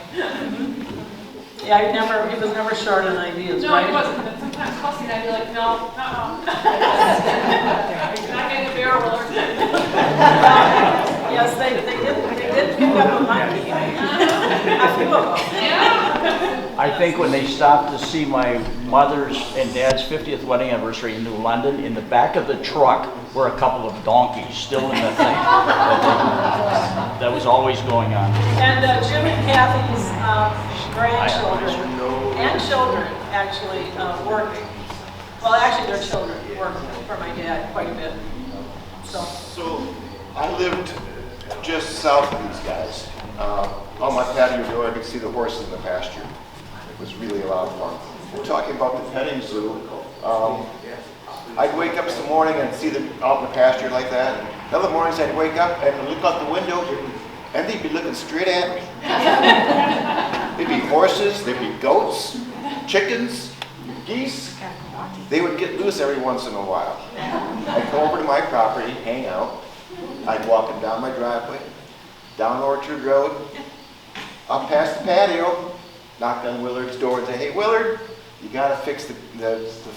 Yeah, he was never short on ideas, No, right? he wasn't, but sometimes Clarissa and I'd be like, no, not getting a bear Willard. Yes, they did pick up a monkey. A few of them. Yeah. I think when they stopped to see my mother's and dad's 50th wedding anniversary in New London, in the back of the truck were a couple of donkeys still in the thing. That was always going on. And Jim and Kathy's grandchildren and children actually work. Well, actually, their children work for my dad quite a bit. So I lived just south of these guys. On my patio door, I could see the horses in the pasture. It was really a lot of fun. We're talking about the petting zoo. I'd wake up some morning and see them out in the pasture like that. And other mornings I'd wake up and look out the window and they'd be looking straight at me. There'd be horses, there'd be goats, chickens, geese. They would get loose every once in a while. I'd go over to my property, hang out. I'd walk them down my driveway, down Orchard Road, up past the patio, knocked on Willard's door and said, hey, Willard, you gotta fix the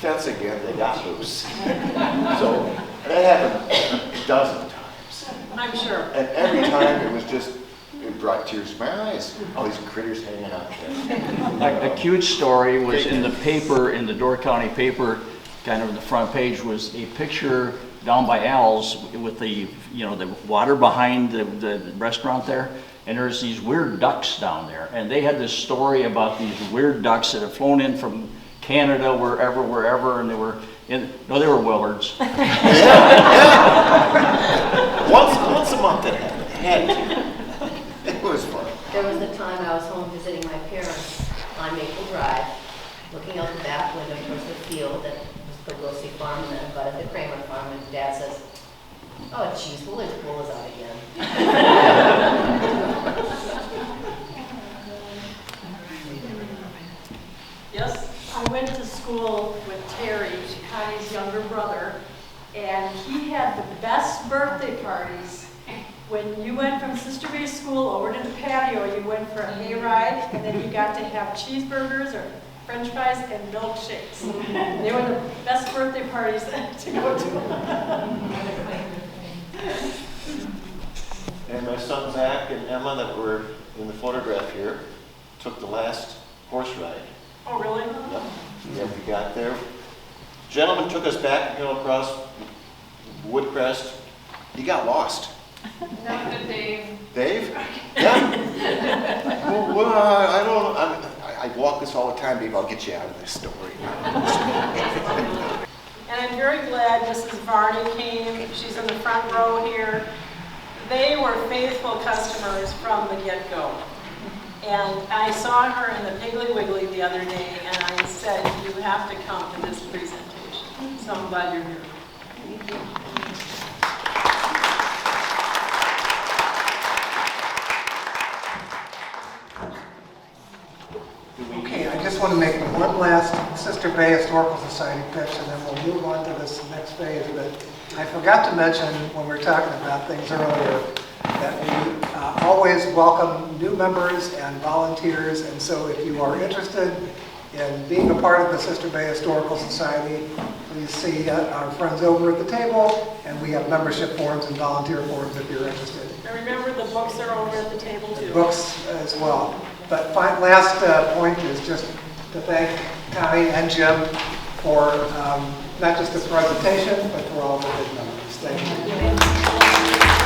fence again, they got loose. So, that happened a dozen times. I'm sure. And every time it was just, it brought tears to my eyes. All these critters hanging out there. A cute story was in the paper, in the Door County paper, kind of in the front page was a picture down by Al's with the, the water behind the restaurant there. And there's these weird ducks down there. And they had this story about these weird ducks that had flown in from Canada, wherever, and they were Willards. Once a month it happened. It was fun. There was a time I was home visiting my parents on Maple Drive, looking out the back window towards the field that was the Wilsey farm and then abutted the Kramer farm, and Dad says, oh, geez, Willard's pool is out again. Yes? I went to school with Terry, Connie's younger brother, and he had the best birthday parties. When you went from Sister Bay School over to the patio, you went for a hayride, and then you got to have cheeseburgers or French fries and milkshakes. They were the best birthday parties to go to. And my son Zach and Emma that were in the photograph here took the last horse ride. Oh, really? Yep. Yeah, we got there. Gentleman took us back, across Woodcrest. He got lost. Not good, Dave. Dave? Yeah. Well, I don't. I walk this all the time, Dave. I'll get you out of this story. And I'm very glad Mrs. Varney came. She's in the front row here. They were faithful customers from the get-go. And I saw her in the Piggly Wiggly the other day, and I said, you have to come to this presentation. So I'm glad you're here. Okay, I just want to make one last Sister Bay Historical Society pitch, and then we'll move on to this next phase. But I forgot to mention when we were talking about things earlier that we always welcome new members and volunteers. And so if you are interested in being a part of the Sister Bay Historical Society, please see our friends over at the table, and we have membership forms and volunteer forms if you're interested. And remember, the books are over at the table too. Books as well. But last point is just to thank Connie and Jim for not just the presentation, but for all the good memories. Thank you.